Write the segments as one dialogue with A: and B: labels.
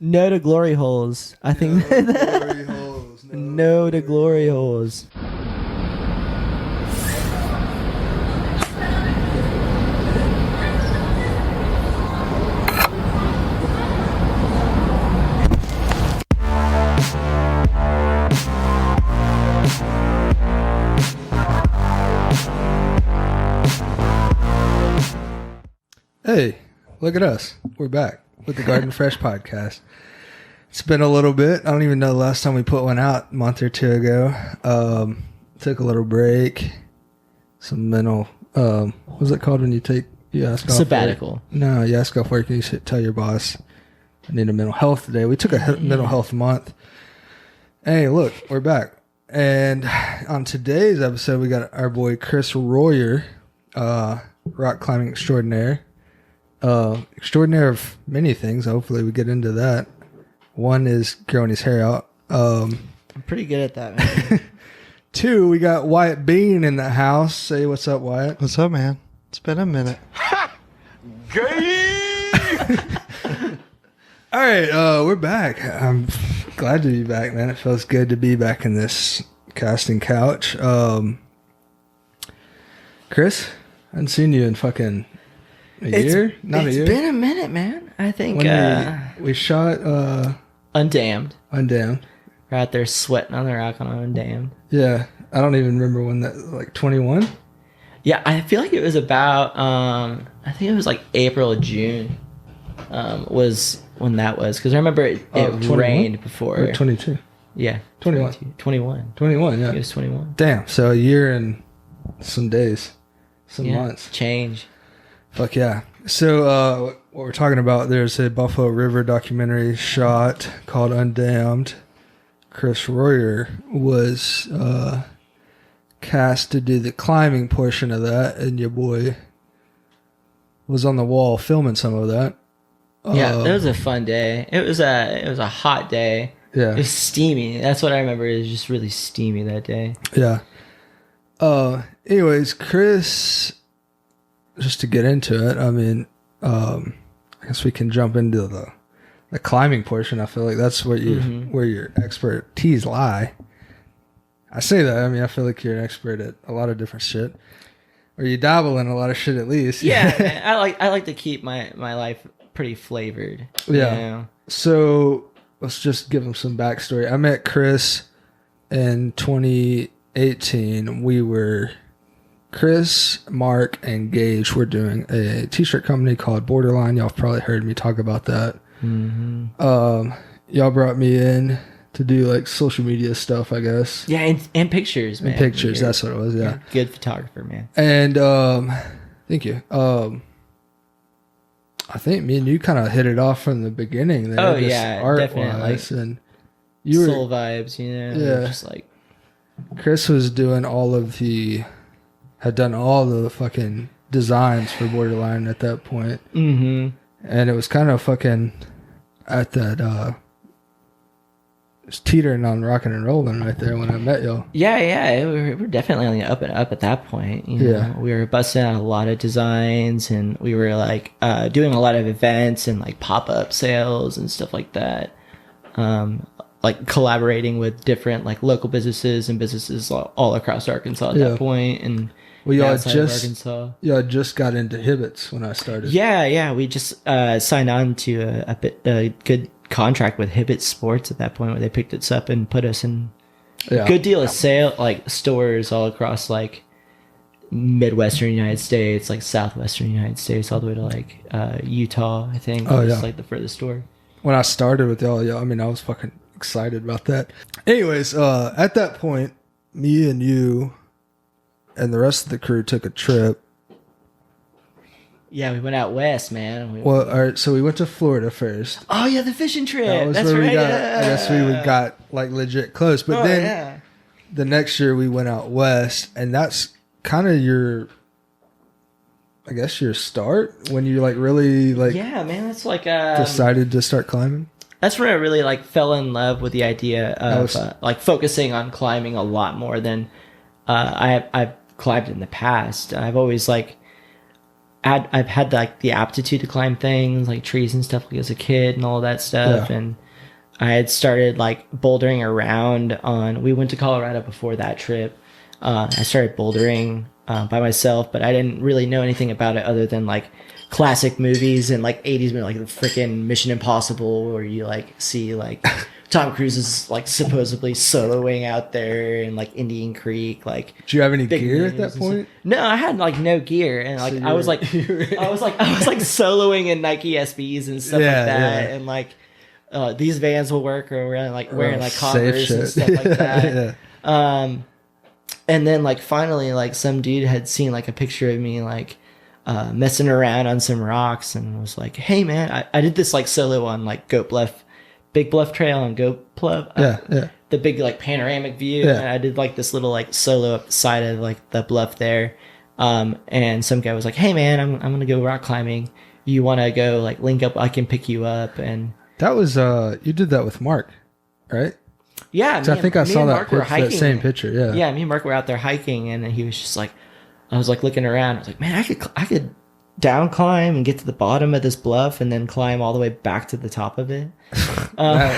A: No to glory holes. I think
B: Glory holes.
A: no to glory holes.
B: Hey, look at us. We're back with the Garden Fresh podcast. It's been a little bit. I don't even know the last time we put one out, a month or two ago. Took a little break. Some mental, what's it called when you ask off
A: Sabbatical.
B: work? No, you ask off work and you should tell your boss, I need a mental health day. We took a mental health month. Hey, look, we're back. And on today's episode, we got our boy Chris Royer, rock climbing extraordinaire. Extraordinaire of many things. Hopefully we get into that. One is growing his hair out.
A: I'm pretty good at that, man.
B: Two, we got Wyatt Bean in the house. Say what's up, Wyatt.
C: What's up, man? It's been a minute.
B: All right, we're back. I'm glad to be back, man. It feels good to be back in this casting couch. Chris, I haven't seen you in fucking a year? Not a year?
A: It's been a minute, man. I think
B: When we shot
A: Undammed.
B: Undammed.
A: We're out there sweating on the rock on Undammed.
B: Yeah, I don't even remember when that, like 21?
A: Yeah, I feel like it was about, I think it was like April or June was when that was. Because I remember it rained before.
B: Or 22.
A: Yeah.
B: 21.
A: 21.
B: 21, yeah.
A: It was 21.
B: Damn, so a year and some days, some months.
A: Change.
B: Fuck yeah. So what we're talking about, there's a Buffalo River documentary shot called Undammed. Chris Royer was cast to do the climbing portion of that, and your boy was on the wall filming some of that.
A: Yeah, it was a fun day. It was a hot day.
B: Yeah.
A: It was steamy. That's what I remember. It was just really steamy that day.
B: Yeah. Anyways, Chris, just to get into it, I mean, I guess we can jump into the climbing portion. I feel like that's what where your expertise lie. I say that. I mean, I feel like you're an expert at a lot of different shit, or you dabble in a lot of shit at least.
A: Yeah, man, I like to keep my life pretty flavored.
B: Yeah.
A: You know?
B: So let's just give him some backstory. I met Chris in 2018. We were Chris, Mark, and Gage were doing a t-shirt company called Borderline. Y'all have probably heard me talk about that.
A: Mm-hmm.
B: Y'all brought me in to do like social media stuff, I guess.
A: Yeah, and pictures, man.
B: And pictures, that's what it was, yeah.
A: Good photographer, man.
B: And thank you. I think me and you kind of hit it off from the beginning there.
A: Oh, yeah, definitely.
B: And you
A: soul vibes, you know?
B: Yeah.
A: Just like...
B: Chris was doing had done all the fucking designs for Borderline at that point.
A: Mm-hmm.
B: And it was kind of fucking at that, it's teetering on rocking and rolling right there when I met y'all.
A: Yeah, we were definitely on the up and up at that point. You know?
B: Yeah.
A: We were busting out a lot of designs, and we were like doing a lot of events and like pop-up sales and stuff like that. Like collaborating with different like local businesses and businesses all across Arkansas at that point, and outside of Arkansas.
B: Y'all just got into Hibbets when I started.
A: Yeah, we just signed on to a good contract with Hibbett Sports at that point, where they picked us up and put us in a good deal of stores all across like Midwestern United States, like Southwestern United States, all the way to like Utah, I think. Just like the furthest store.
B: When I started with y'all, I mean, I was fucking excited about that. Anyways, at that point, me and you and the rest of the crew took a trip.
A: Yeah, we went out west, man.
B: All right, so we went to Florida first.
A: Oh yeah, the fishing trip.
B: That was
A: That's
B: where
A: right.
B: we got. I guess we got like legit close. But then the next year we went out west, and that's kind of your start when you like really like.
A: Yeah, man, that's like
B: decided to start climbing.
A: That's where I really like fell in love with the idea of like focusing on climbing a lot more than I've climbed in the past. I've always like I've had like the aptitude to climb things like trees and stuff like as a kid and all that stuff.
B: Yeah.
A: And I had started like bouldering around we went to Colorado before that trip. I started bouldering by myself, but I didn't really know anything about it other than like classic movies and like 80s movies, like the freaking Mission Impossible, where you like see like Tom Cruise is like supposedly soloing out there in like Indian Creek. Like,
B: do you have any gear at that point?
A: No, I had like no gear, and like I was like soloing in Nike SBs and stuff like that, and like these Vans will work, or wearing like Converse and stuff like that. And then like finally like some dude had seen like a picture of me like messing around on some rocks and was like, hey man, I did this like solo on like Big Bluff Trail on Goat Bluff. The big like panoramic view. And I did like this little like solo up the side of like the bluff there. And some guy was like, hey man, I'm gonna go rock climbing. You wanna go like link up, I can pick you up. And
B: that was you did that with Mark, right?
A: Yeah,
B: I think I saw that same picture. Yeah,
A: me and Mark were out there hiking, and he was just like, I was like looking around. I was like, man, I could down climb and get to the bottom of this bluff, and then climb all the way back to the top of it. And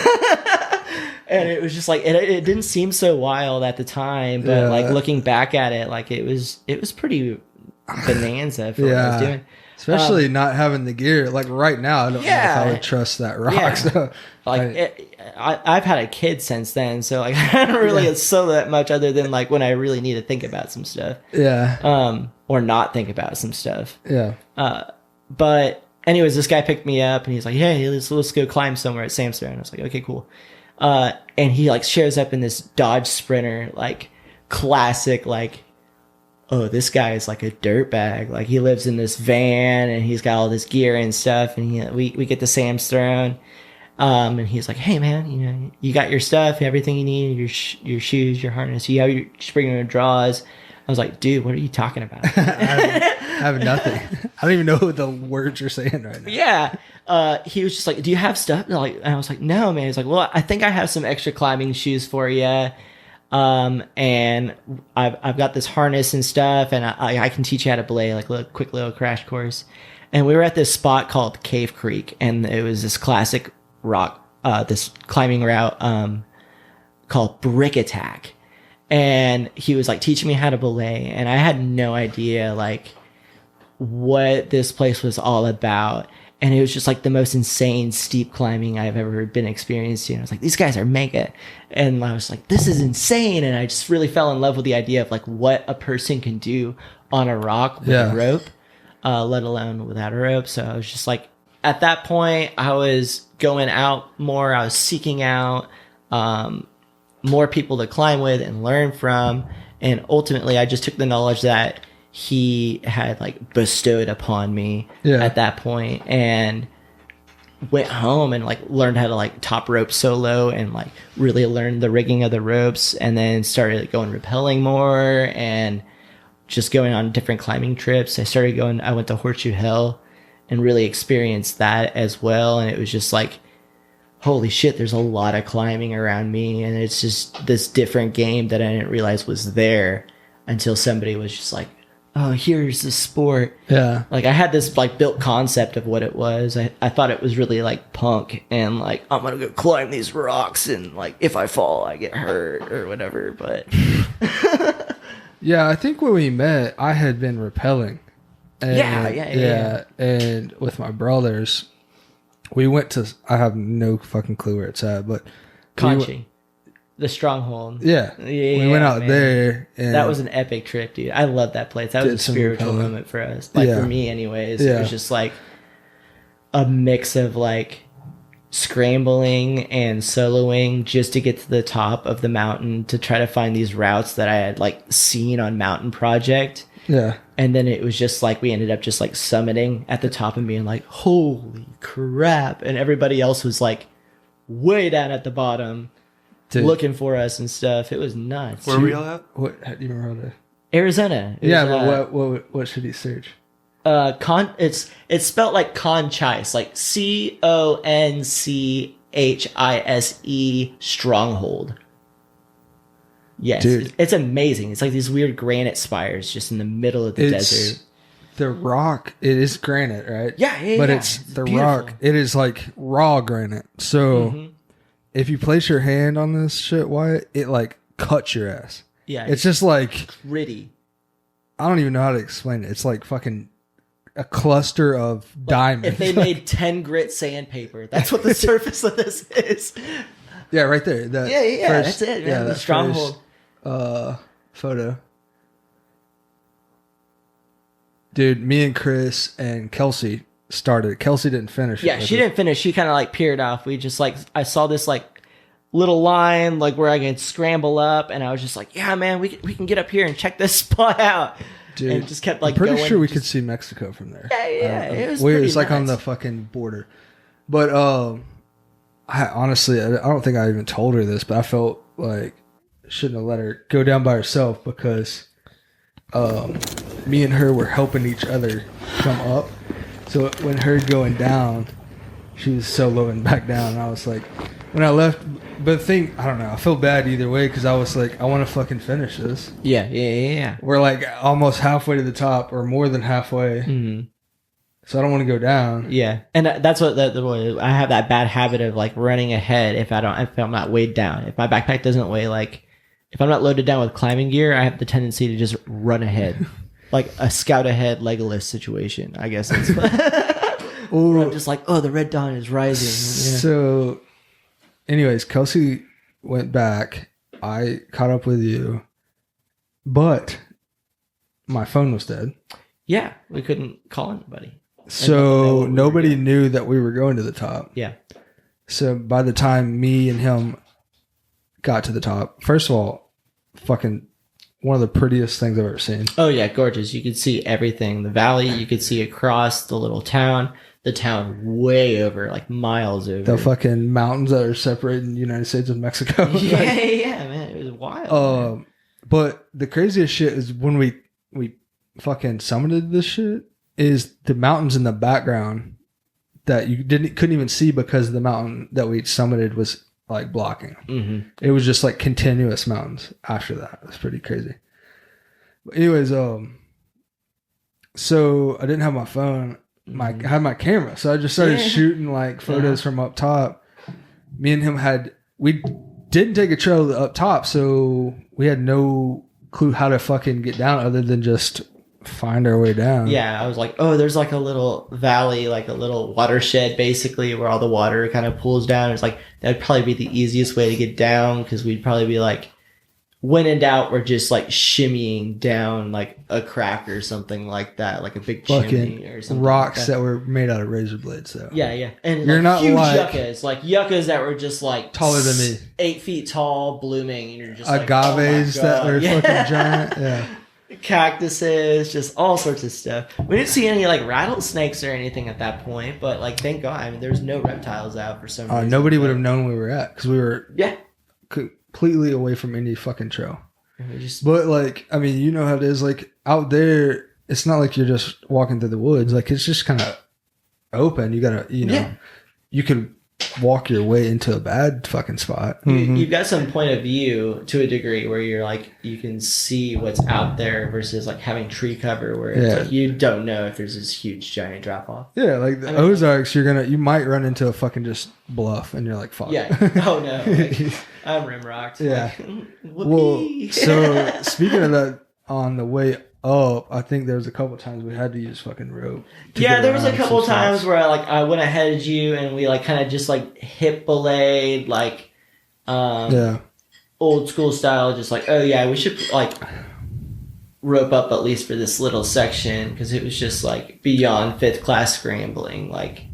A: it was just like it didn't seem so wild at the time, but like looking back at it, like it was pretty bonanza for what I was doing.
B: Especially not having the gear. Like right now, I don't know if I would trust that rock. Yeah. So,
A: I've had a kid since then, so like I don't really solo that much other than like when I really need to think about some stuff.
B: Yeah.
A: Or not think about some stuff.
B: Yeah.
A: But anyways, this guy picked me up and he's like, hey, let's go climb somewhere at Sandstone. I was like, okay, cool. And he like shows up in this Dodge Sprinter, like classic, like, oh, this guy is like a dirtbag. Like he lives in this van and he's got all this gear and stuff. And we get to Sandstone. And he's like, hey man, you got your stuff, everything you need, your shoes, your harness, you have your springer draws. I was like, dude, what are you talking about?
B: I have nothing. I don't even know the words you're saying right now.
A: Yeah. He was just like, do you have stuff? And I was like, no, man. He's like, well, I think I have some extra climbing shoes for you. And I've got this harness and stuff, and I can teach you how to belay, like a quick little crash course. And we were at this spot called Cave Creek, and it was this classic rock, this climbing route, called Brick Attack. And he was like teaching me how to belay, and I had no idea like what this place was all about. And it was just like the most insane steep climbing I've ever been experienced in. I was like, these guys are mega. And I was like, this is insane. And I just really fell in love with the idea of like what a person can do on a rock with a rope, let alone without a rope. So I was just like, at that point, I was going out more. I was seeking out more people to climb with and learn from. And ultimately, I just took the knowledge that he had like bestowed upon me at that point, and went home and like learned how to like top rope solo and like really learn the rigging of the ropes, and then started going rappelling more and just going on different climbing trips. I went to Horseshoe Hill and really experienced that as well. And it was just like, holy shit, there's a lot of climbing around me, and it's just this different game that I didn't realize was there until somebody was just like, oh, here's the sport.
B: Yeah.
A: Like I had this like built concept of what it was. I thought it was really like punk and like, I'm going to go climb these rocks and like if I fall, I get hurt or whatever. But
B: yeah, I think when we met, I had been rappelling. And,
A: yeah.
B: And with my brothers, we went to, I have no fucking clue where it's at, but
A: Conchy. The Stronghold.
B: Yeah. We went out there. And
A: that was an epic trip, dude. I love that place. That was a spiritual moment for us. Like for me anyways. It was just like a mix of like scrambling and soloing just to get to the top of the mountain to try to find these routes that I had like seen on Mountain Project.
B: Yeah.
A: And then it was just like we ended up just like summiting at the top and being like, holy crap. And everybody else was like way down at the bottom. Dude. Looking for us and stuff. It was nuts.
C: Where were we all at?
B: What do you remember that?
A: Arizona.
B: But what should he search?
A: It's spelled like Conchyse, like CONCHISE Stronghold. Yes,
B: dude.
A: It's amazing. It's like these weird granite spires just in the middle of the desert.
B: the rock, it is granite, right?
A: Yeah,
B: but
A: yeah.
B: it's the
A: beautiful.
B: rock. It is like raw granite. So if you place your hand on this shit, Wyatt, it like cuts your ass.
A: Yeah,
B: it's just like
A: gritty.
B: I don't even know how to explain it. It's like fucking a cluster of diamonds.
A: If they made 10 grit sandpaper, that's what the surface of this is.
B: Yeah, right there. That
A: that's it. Man.
B: Yeah,
A: the stronghold.
B: Photo. Dude, me and Chris and Kelsey started. Kelsey didn't finish.
A: Yeah, she didn't finish. She kind of like peered off. We just like, I saw this like little line like where I could scramble up, and I was just like, yeah, man, we can get up here and check this spot out.
B: Dude,
A: and it just kept like
B: I'm pretty
A: going
B: sure we could see Mexico from there.
A: Yeah, it was
B: It
A: pretty
B: was like on
A: nuts.
B: the fucking border. But I honestly, I don't think I even told her this, but I felt like I shouldn't have let her go down by herself because me and her were helping each other come up. So when her going down, she was soloing back down. And I was like, when I left, but the thing, I don't know, I feel bad either way because I was like, I want to fucking finish this.
A: Yeah.
B: We're like almost halfway to the top or more than halfway.
A: Mm-hmm.
B: So I don't want to go down.
A: Yeah, and that's what I have that bad habit of like running ahead if I'm not weighed down. If my backpack doesn't weigh like, if I'm not loaded down with climbing gear, I have the tendency to just run ahead, like a scout ahead Legolas situation. I guess it's. I'm just like, oh, the red dawn is rising. Yeah.
B: So, anyways, Kelsey went back. I caught up with you, but my phone was dead.
A: Yeah, we couldn't call anybody.
B: So nobody knew that we were going to the top.
A: Yeah.
B: So by the time me and him got to the top, first of all, fucking one of the prettiest things I've ever seen.
A: Oh yeah, gorgeous. You could see everything. The valley, you could see across the little town. The town way over, like miles over.
B: The fucking mountains that are separating the United States and Mexico.
A: Yeah, man. It was wild.
B: But the craziest shit is when we fucking summited this shit is the mountains in the background that you couldn't even see because the mountain that we summited was like blocking.
A: Mm-hmm.
B: It was just like continuous mountains after that. It was pretty crazy. But anyways, so I didn't have my phone. I had my camera, so I just started shooting like photos from up top. Me and him we didn't take a trail up top, so we had no clue how to fucking get down other than just find our way down.
A: Yeah, I was like, oh, there's like a little valley, like a little watershed basically where all the water kind of pools down. It's like that'd probably be the easiest way to get down because we'd probably be like, when in doubt, we're just like shimmying down like a crack or something like that, like a big chimney or something.
B: Rocks
A: like
B: that were made out of razor blades, though.
A: Yeah. And
B: you're
A: like
B: not
A: huge yuccas that were just like
B: taller than me,
A: 8 feet tall, blooming, and you're just
B: agaves that are fucking giant. Yeah.
A: Cactuses, just all sorts of stuff. We didn't see any like rattlesnakes or anything at that point, but like thank God, I mean, there's no reptiles out for some reason.
B: Nobody would have known where we were at because we were completely away from any fucking trail. But like, I mean, you know how it is. Like out there, it's not like you're just walking through the woods. Like it's just kind of open. You gotta, you can walk your way into a bad fucking spot.
A: You've got some point of view to a degree where you're like, you can see what's out there versus like having tree cover where it's like you don't know if there's this huge giant drop off.
B: Yeah, like the Ozarks, you might run into a fucking just bluff and you're like, fuck.
A: Yeah. Oh no. Like, I'm rimrocked.
B: Yeah.
A: Like,
B: well, so speaking of that, on the way up, I think there was a couple times we had to use fucking rope.
A: Yeah, there was a couple times where I went ahead of you and we like kind of just like hip belayed like old school style, just like, oh yeah, we should like rope up at least for this little section because it was just like beyond 5th class scrambling. Like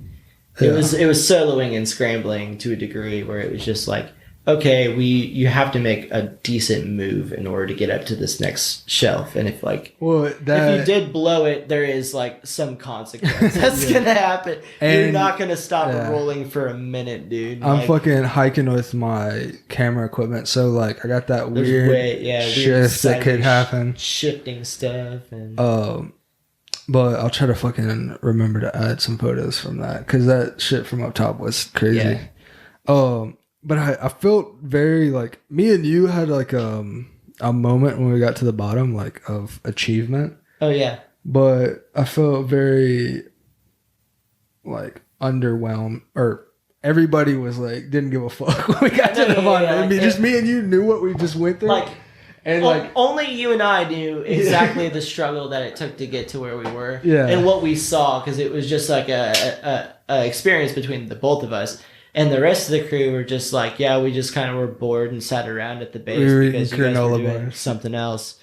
A: it was soloing and scrambling to a degree where it was just like, okay, you have to make a decent move in order to get up to this next shelf. And if like, if you did blow it, there is like some consequence that's going to happen. And you're not going to stop rolling for a minute, dude.
B: I'm fucking hiking with my camera equipment. So like I got that weird shift that could happen.
A: Shifting stuff. And
B: but I'll try to fucking remember to add some photos from that. Cause that shit from up top was crazy. Yeah. But I felt very like me and you had like a moment when we got to the bottom like of achievement.
A: Oh yeah.
B: but I felt very like underwhelmed, or everybody was like didn't give a fuck when we got to the bottom. I mean, just me and you knew what we just went through.
A: Like,
B: and
A: only you and I knew exactly the struggle that it took to get to where we were,
B: Yeah.
A: and what we saw, because it was just like a experience between the both of us. And the rest of the crew were just like, yeah, we just kind of were bored and sat around at the base because you guys were doing something else.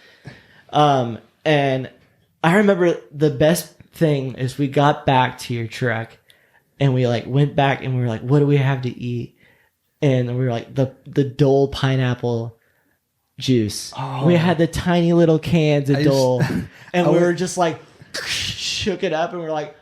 A: And I remember the best thing is we got back to your truck and we like went back and we were like, what do we have to eat? And we were like, the Dole pineapple juice.
B: Oh.
A: We had the tiny little cans of Dole. And we were just like, shook it up and we're like,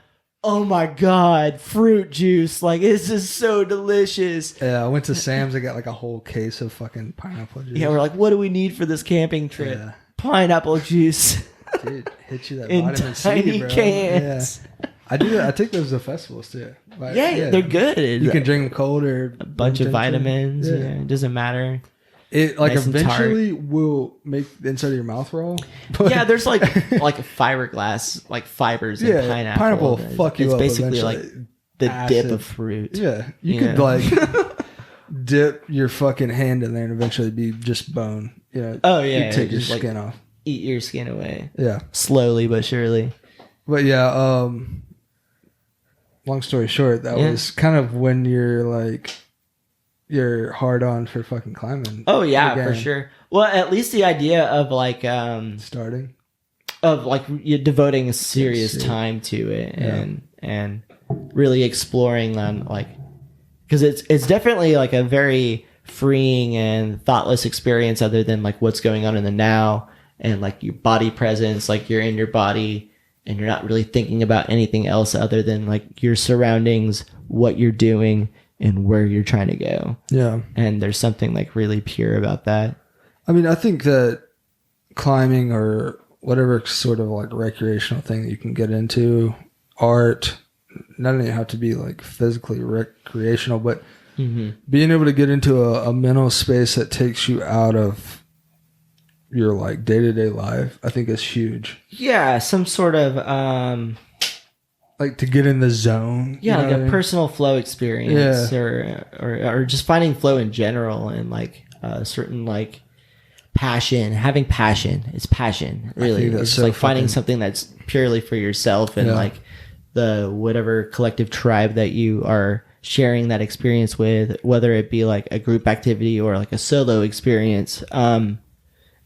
A: oh my God, fruit juice. Like, this is so delicious.
B: Yeah, I went to Sam's. I got like a whole case of fucking pineapple juice.
A: Yeah, we're like, what do we need for this camping trip?
B: Yeah.
A: Pineapple juice.
B: Dude, hit you that
A: in
B: vitamin
A: tiny
B: C, bro.
A: cans.
B: Yeah. I do that. I take those to festivals too. Like,
A: Yeah, they're good.
B: You can drink them cold or
A: a bunch of vitamins. Yeah, it doesn't matter.
B: It like
A: Nice and
B: eventually will make the inside of your mouth raw.
A: Yeah, there's like fiberglass, like fibers in pineapple.
B: Pineapple will fuck you
A: it's
B: up.
A: It's basically
B: eventually.
A: like the dip of fruit.
B: Yeah, you could like dip your fucking hand in there and eventually be just bone. Yeah.
A: Oh yeah.
B: You take your
A: just,
B: skin
A: like,
B: off.
A: Eat your skin away.
B: Yeah.
A: Slowly but surely.
B: But yeah, long story short, that was kind of when you're hard on for fucking climbing.
A: Oh yeah, for sure. Well, at least the idea of like
B: starting
A: of like you devoting a serious time to it and really exploring on like, because it's definitely like a very freeing and thoughtless experience other than like what's going on in the now and like your body presence, like you're in your body and you're not really thinking about anything else other than like your surroundings, what you're doing and where you're trying to go.
B: Yeah.
A: And there's something like really pure about that.
B: I mean, I think that climbing or whatever sort of like recreational thing that you can get into, art, not only have to be like physically recreational, but being able to get into a mental space that takes you out of your like day-to-day life, I think is huge.
A: Yeah, some sort of
B: like to get in the zone.
A: Yeah, like a personal flow experience, or just finding flow in general, and like a certain like passion, having passion. It's passion, really. It's just like finding something that's purely for yourself and like the whatever collective tribe that you are sharing that experience with, whether it be like a group activity or like a solo experience.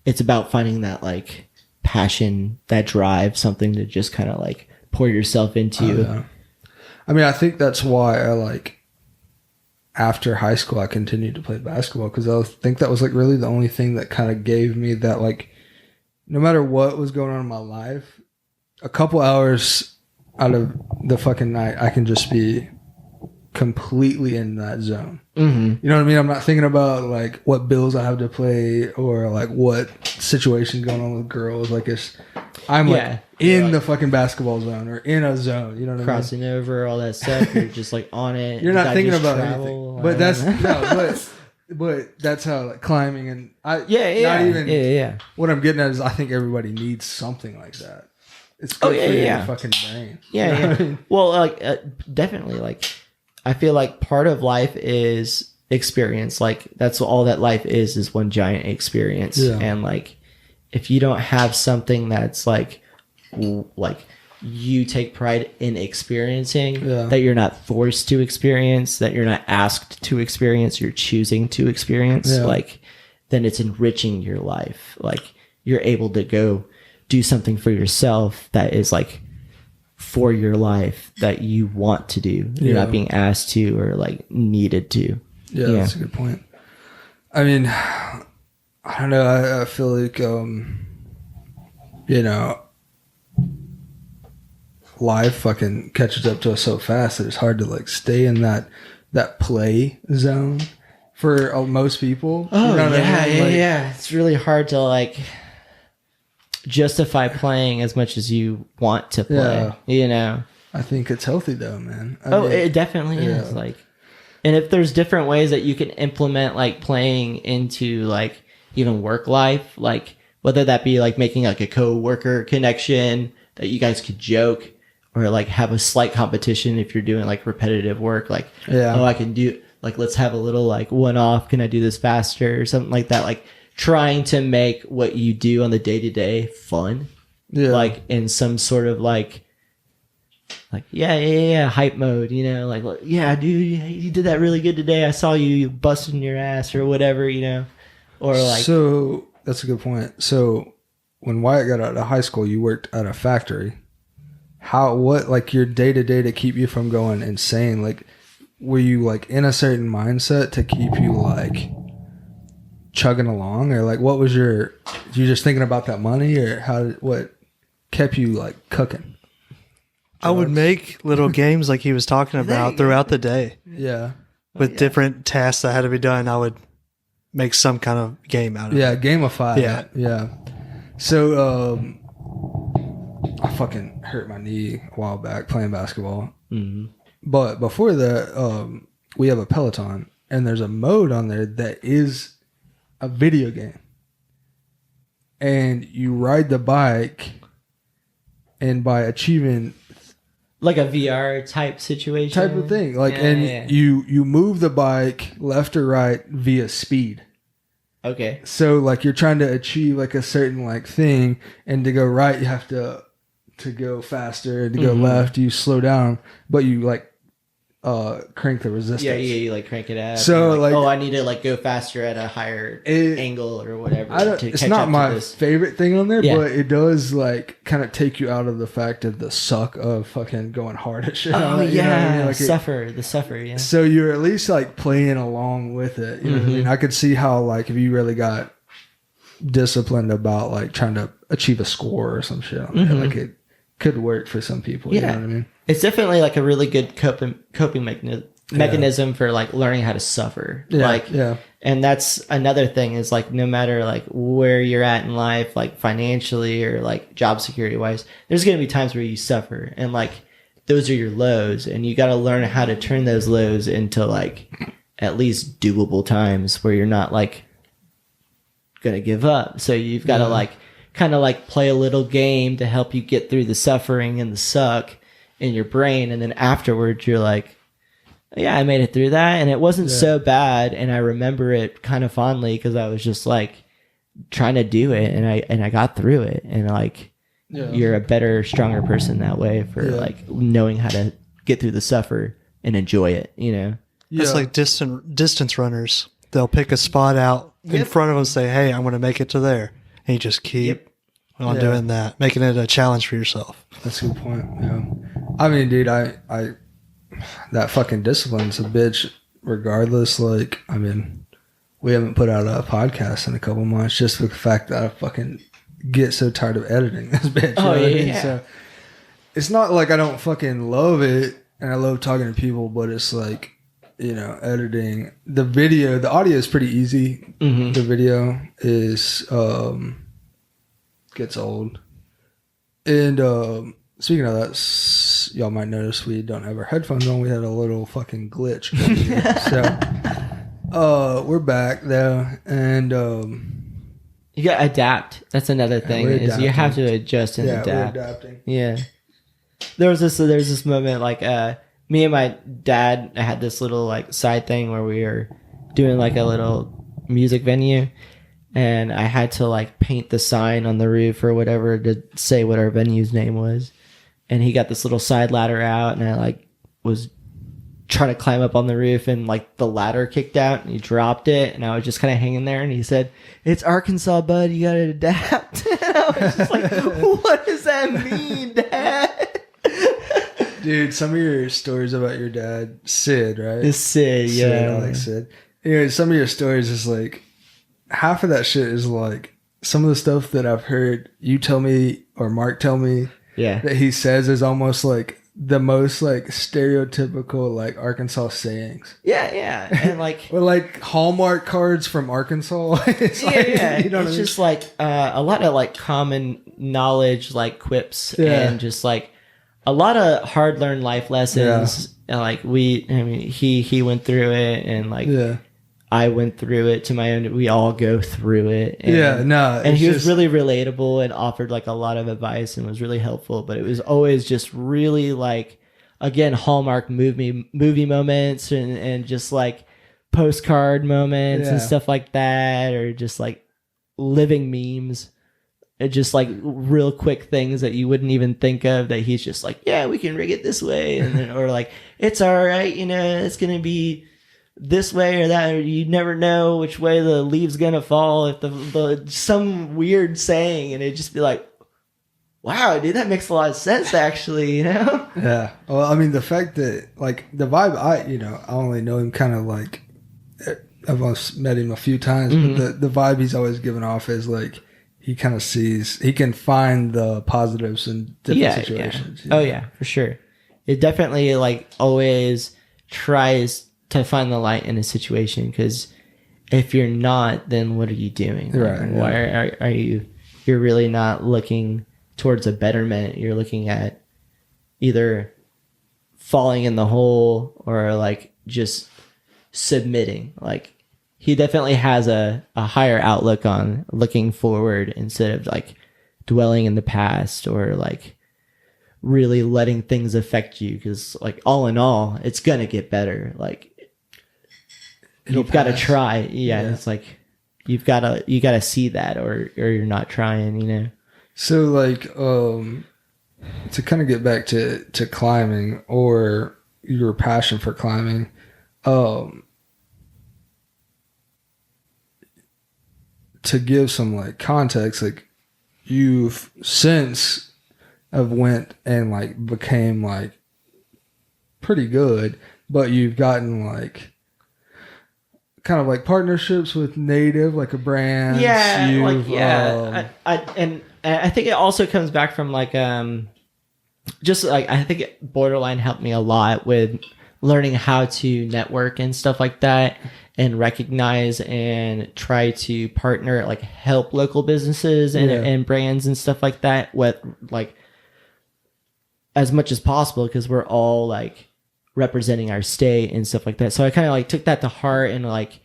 A: It's about finding that like passion, that drive, something to just kind of like pour yourself into.
B: I mean, I think that's why I like after high school I continued to play basketball, because I think that was like really the only thing that kind of gave me that, like, no matter what was going on in my life, a couple hours out of the fucking night I can just be completely in that zone. You know what I mean? I'm not thinking about like what bills I have to pay or like what situation's going on with girls. Like I'm like in the fucking basketball zone or in a zone. You know what I mean?
A: Crossing over all that stuff. You're just like on it.
B: You're not thinking about anything. But that's but that's how like climbing and what I'm getting at is I think everybody needs something like that. It's good for your fucking brain.
A: Yeah,
B: you know what I mean?
A: Well, like definitely, like I feel like part of life is experience. Like that's all that life is one giant experience. And like if you don't have something that's like you take pride in experiencing, that you're not forced to experience, that you're not asked to experience, you're choosing to experience, like then it's enriching your life. Like you're able to go do something for yourself that is like for your life that you want to do. You're not being asked to or like needed to.
B: Yeah, that's a good point. I mean, I don't know. I feel like, you know, life fucking catches up to us so fast that it's hard to like stay in that play zone for most people.
A: Oh,
B: you know what I mean?
A: Yeah. It's really hard to like justify playing as much as you want to play, you know.
B: I think it's healthy though, man. I mean,
A: it definitely is. Like, and if there's different ways that you can implement like playing into like even work life, like whether that be like making like a co-worker connection that you guys could joke or like have a slight competition if you're doing like repetitive work. Like, oh, I can do, like, let's have a little like one off. Can I do this faster or something like that? Like trying to make what you do on the day to day fun. Yeah. Like in some sort of like hype mode, you know, like yeah, dude, you did that really good today. I saw you busting your ass or whatever, you know, or like.
B: So that's a good point. So when Wyatt got out of high school, you worked at a factory. What like your day to day to keep you from going insane? Like, were you like in a certain mindset to keep you like chugging along, or like what was you just thinking about that money, or what kept you like cooking?
C: I would make little games like he was talking about throughout the day.
B: Yeah.
C: With different tasks that had to be done, I would make some kind of game out of it.
B: Yeah, gamify.
C: Yeah.
B: Yeah. So, I fucking hurt my knee a while back playing basketball. Mm-hmm. But before that, we have a Peloton, and there's a mode on there that is a video game. And you ride the bike, and by achieving...
A: like a VR type situation?
B: Type of thing. Like, you move the bike left or right via speed.
A: Okay.
B: So, like, you're trying to achieve, like, a certain, like, thing, and to go right, you have to go faster, and to go left, you slow down, but you, like, crank the resistance.
A: Yeah, you, like, crank it up.
B: So, like,
A: oh, I need to, like, go faster at a higher angle or whatever.
B: It's not my favorite thing on there, but it does, like, kind of take you out of the fact of the suck of fucking going hard at shit.
A: Oh,
B: you know what I mean? Like
A: the suffer, yeah.
B: So you're at least, like, playing along with it. You know what I mean? I could see how, like, if you really got disciplined about, like, trying to achieve a score or some shit on there, like, it could work for some people. You know what I mean?
A: It's definitely like a really good coping mechanism for like learning how to suffer. And that's another thing is like no matter like where you're at in life, like financially or like job security wise, there's going to be times where you suffer, and like those are your lows, and you got to learn how to turn those lows into like at least doable times where you're not like going to give up. So you've got to like kind of like play a little game to help you get through the suffering and the suck in your brain, and then afterwards you're like, yeah, I made it through that, and it wasn't so bad, and I remember it kind of fondly because I was just like trying to do it, and I got through it, and like you're a better, stronger person that way for like knowing how to get through the suffer and enjoy it, you know.
C: It's like distance runners. They'll pick a spot out in front of them and say, hey, I'm going to make it to there, and you just keep on doing that, making it a challenge for yourself.
B: That's a good point. Yeah. I mean, dude, I that fucking discipline's a bitch regardless. Like, I mean, we haven't put out a podcast in a couple months just for the fact that I fucking get so tired of editing this bitch.
A: Oh,
B: you know
A: yeah,
B: what I mean? So it's not like I don't fucking love it and I love talking to people, but it's like, you know, editing the video, the audio is pretty easy. The video is gets old. And speaking of that, y'all might notice we don't have our headphones on. We had a little fucking glitch. So we're back though, and
A: you gotta adapt. That's another thing is you have to adjust and adapt.
B: We're adapting.
A: Yeah. There's this moment like me and my dad had this little like side thing where we were doing like a little music venue. And I had to like paint the sign on the roof or whatever to say what our venue's name was. And he got this little side ladder out, and I like was trying to climb up on the roof, and like the ladder kicked out and he dropped it, and I was just kind of hanging there, and he said, "It's Arkansas, bud. You gotta adapt." And I was just like, "What does that mean, Dad?"
B: Dude, some of your stories about your dad, Sid, right?
A: It's Sid, yeah.
B: I like Sid. Anyway, some of your stories is like, half of that shit is like some of the stuff that I've heard you tell me or Mark tell me that he says is almost like the most like stereotypical like Arkansas sayings.
A: Yeah. And like
B: or like Hallmark cards from Arkansas. It's
A: You know it's what I mean? Just like a lot of like common knowledge like quips and just like a lot of hard learned life lessons. And like he went through it, and like I went through it to my own. We all go through it. And he was really relatable and offered like a lot of advice and was really helpful. But it was always just really like, again, Hallmark movie moments and just like postcard moments and stuff like that, or just like living memes. It just like real quick things that you wouldn't even think of, that he's just like, yeah, we can rig it this way. And then, or like, it's all right. You know, it's going to be this way or that, or you never know which way the leaves going to fall. If the some weird saying, and it'd just be like, wow, dude, that makes a lot of sense actually, you know?
B: Yeah. Well, I mean, the fact that like the vibe, I only know him kind of like, I've only met him a few times, but the vibe he's always given off is like, he kind of sees, he can find the positives in different situations.
A: Yeah. Oh yeah, for sure. It definitely like always tries to find the light in a situation, because if you're not, then what are you doing?
B: Right.
A: Like, why are you, you're really not looking towards a betterment. You're looking at either falling in the hole or like just submitting. Like, he definitely has a higher outlook on looking forward instead of like dwelling in the past or like really letting things affect you. Because like all in all, it's gonna get better. Like you've got to try. Yeah, it's like you gotta see that, or you're not trying. You know.
B: So like to kind of get back to climbing or your passion for climbing, to give some like context, like you've since have went and like became like pretty good, but you've gotten like kind of like partnerships with Native, like a brand.
A: I think it also comes back from like just like, I think Borderline helped me a lot with learning how to network and stuff like that, and recognize and try to partner, like help local businesses and brands and stuff like that with like as much as possible, because we're all like representing our state and stuff like that. So I kind of like took that to heart and like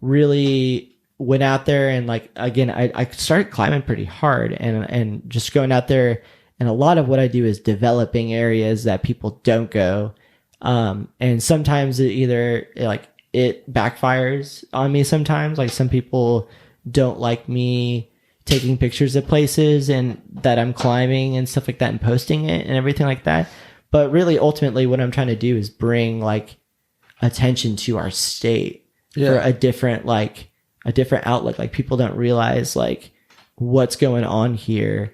A: really went out there and like, again, I started climbing pretty hard and just going out there. And a lot of what I do is developing areas that people don't go. And sometimes it backfires on me sometimes. Like some people don't like me taking pictures of places and that I'm climbing and stuff like that and posting it and everything like that. But really, ultimately, what I'm trying to do is bring like attention to our state for a different outlook. Like people don't realize like what's going on here.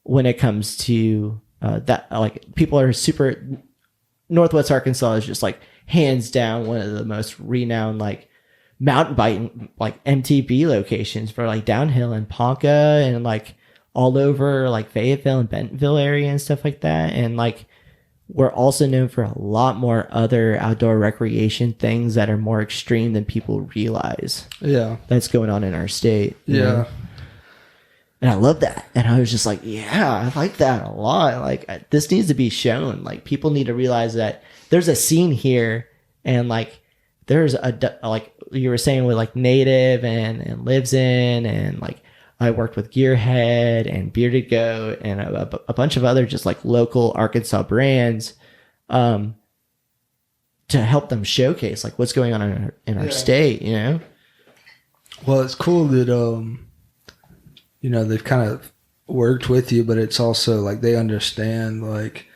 A: When it comes to that, like people are super. Northwest Arkansas is just like hands down one of the most renowned like mountain biking like MTB locations for like downhill in Ponca and like all over like Fayetteville and Bentonville area and stuff like that. And like we're also known for a lot more other outdoor recreation things that are more extreme than people realize. Yeah, that's going on in our state. You know? And I love that. And I was just like, yeah, I like that a lot. Like this needs to be shown. Like people need to realize that there's a scene here, and like there's like you were saying with like Native and Lives In, and like I worked with Gearhead and Bearded Goat and a bunch of other just like local Arkansas brands to help them showcase like what's going on in our state, you know?
B: Well, it's cool that you know, they've kind of worked with you, but it's also like they understand like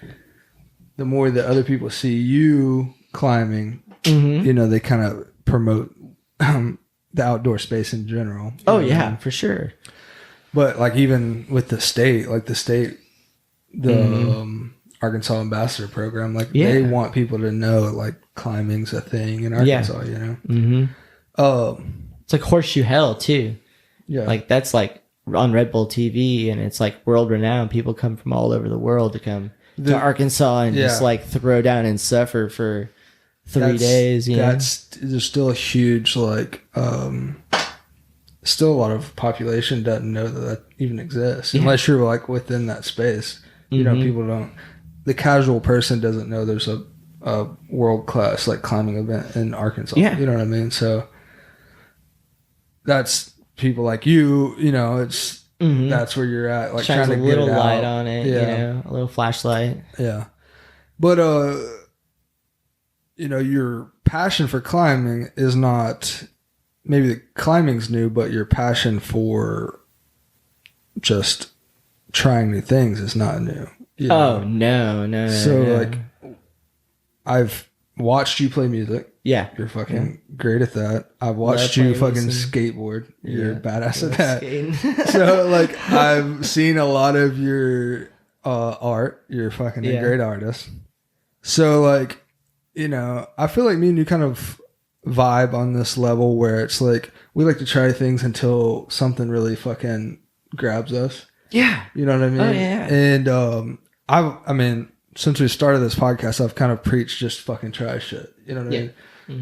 B: the more that other people see you climbing, you know, they kind of promote the outdoor space in general.
A: Oh yeah, for sure.
B: But like even with the state, Arkansas Ambassador Program, like they want people to know like climbing's a thing in Arkansas, you know?
A: It's like Horseshoe Hell too. Yeah. Like that's like on Red Bull TV, and it's like world renowned. People come from all over the world to come to Arkansas and just like throw down and suffer for 3 days. You know?
B: There's still a huge like still a lot of population doesn't know that even exists unless you're like within that space. You know, people don't. The casual person doesn't know there's a a world class like climbing event in Arkansas.
A: Yeah.
B: You know what I mean? So that's people like you. You know, it's that's where you're at. Like
A: shines
B: trying to
A: a little
B: get it
A: light
B: out.
A: on it.
B: Yeah.
A: You know, a little flashlight.
B: Yeah, but you know, your passion for climbing is not. Maybe the climbing's new, but your passion for just trying new things is not new. You know?
A: Oh no.
B: So like, I've watched you play music.
A: Yeah,
B: You're fucking great at that. I've watched you fucking skateboard. You're badass at that. So like, I've seen a lot of your art. You're fucking a great artist. So like, you know, I feel like me and you kind of vibe on this level where it's like we like to try things until something really fucking grabs us.
A: Yeah.
B: You know what I mean?
A: Oh, yeah.
B: And I mean, since we started this podcast, I've kind of preached just fucking try shit. You know what I mean?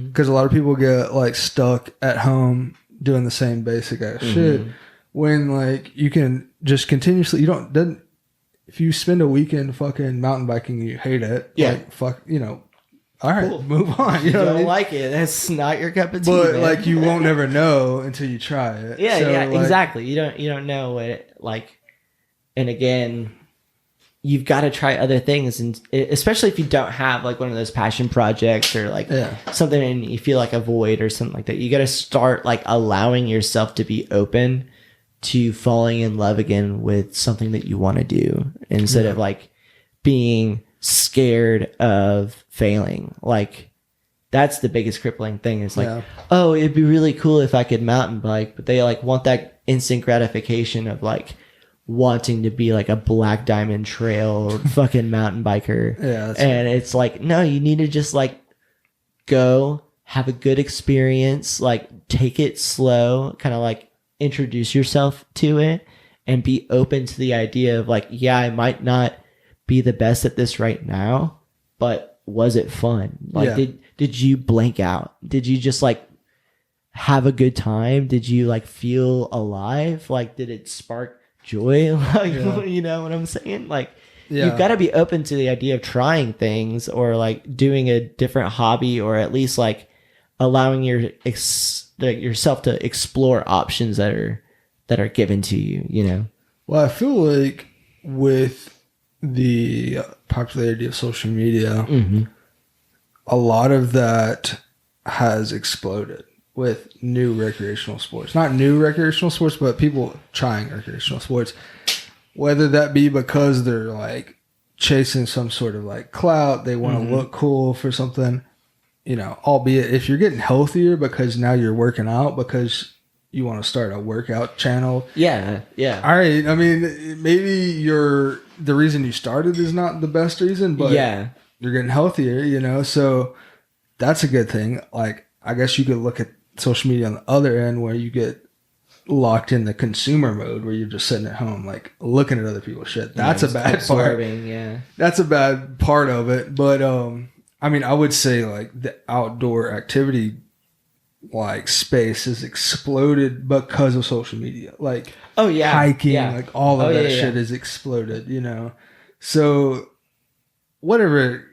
B: Because a lot of people get like stuck at home doing the same basic ass shit when like you can just continuously, if you spend a weekend fucking mountain biking and you hate it, like fuck, you know, all right, move on. You know,
A: don't like it. That's not your cup of tea.
B: But
A: man.
B: like, you won't never know until you try it.
A: Yeah,
B: so,
A: yeah,
B: like,
A: exactly. You don't know what it like. And again, you've got to try other things, and especially if you don't have like one of those passion projects or like something, and you feel like a void or something like that. You got to start like allowing yourself to be open to falling in love again with something that you want to do, instead of like being scared of failing. Like, that's the biggest crippling thing is like, oh, it'd be really cool if I could mountain bike, but they like want that instant gratification of like wanting to be like a Black Diamond Trail fucking mountain biker. And it's like, no, you need to just like go have a good experience, like take it slow, kind of like introduce yourself to it, and be open to the idea of like, yeah, I might not be the best at this right now, but was it fun? Like, did you blank out? Did you just like have a good time? Did you like feel alive? Like, did it spark joy? Like, you know what I'm saying? Like, you've got to be open to the idea of trying things, or like doing a different hobby, or at least like allowing yourself to explore options that are given to you, you know?
B: Well, I feel like with the popularity of social media, a lot of that has exploded with new recreational sports. Not new recreational sports, but people trying recreational sports. Whether that be because they're like chasing some sort of like clout, they want to look cool for something, you know, albeit if you're getting healthier because now you're working out because you want to start a workout channel.
A: Yeah.
B: All right. I mean, maybe the reason you started is not the best reason, but you're getting healthier, you know, so that's a good thing. Like, I guess you could look at social media on the other end where you get locked in the consumer mode where you're just sitting at home, like looking at other people's shit. That's a bad part. That's a bad part of it. But, I mean, I would say like the outdoor activity like space has exploded because of social media. Like, hiking, like all of that shit has exploded, you know? So whatever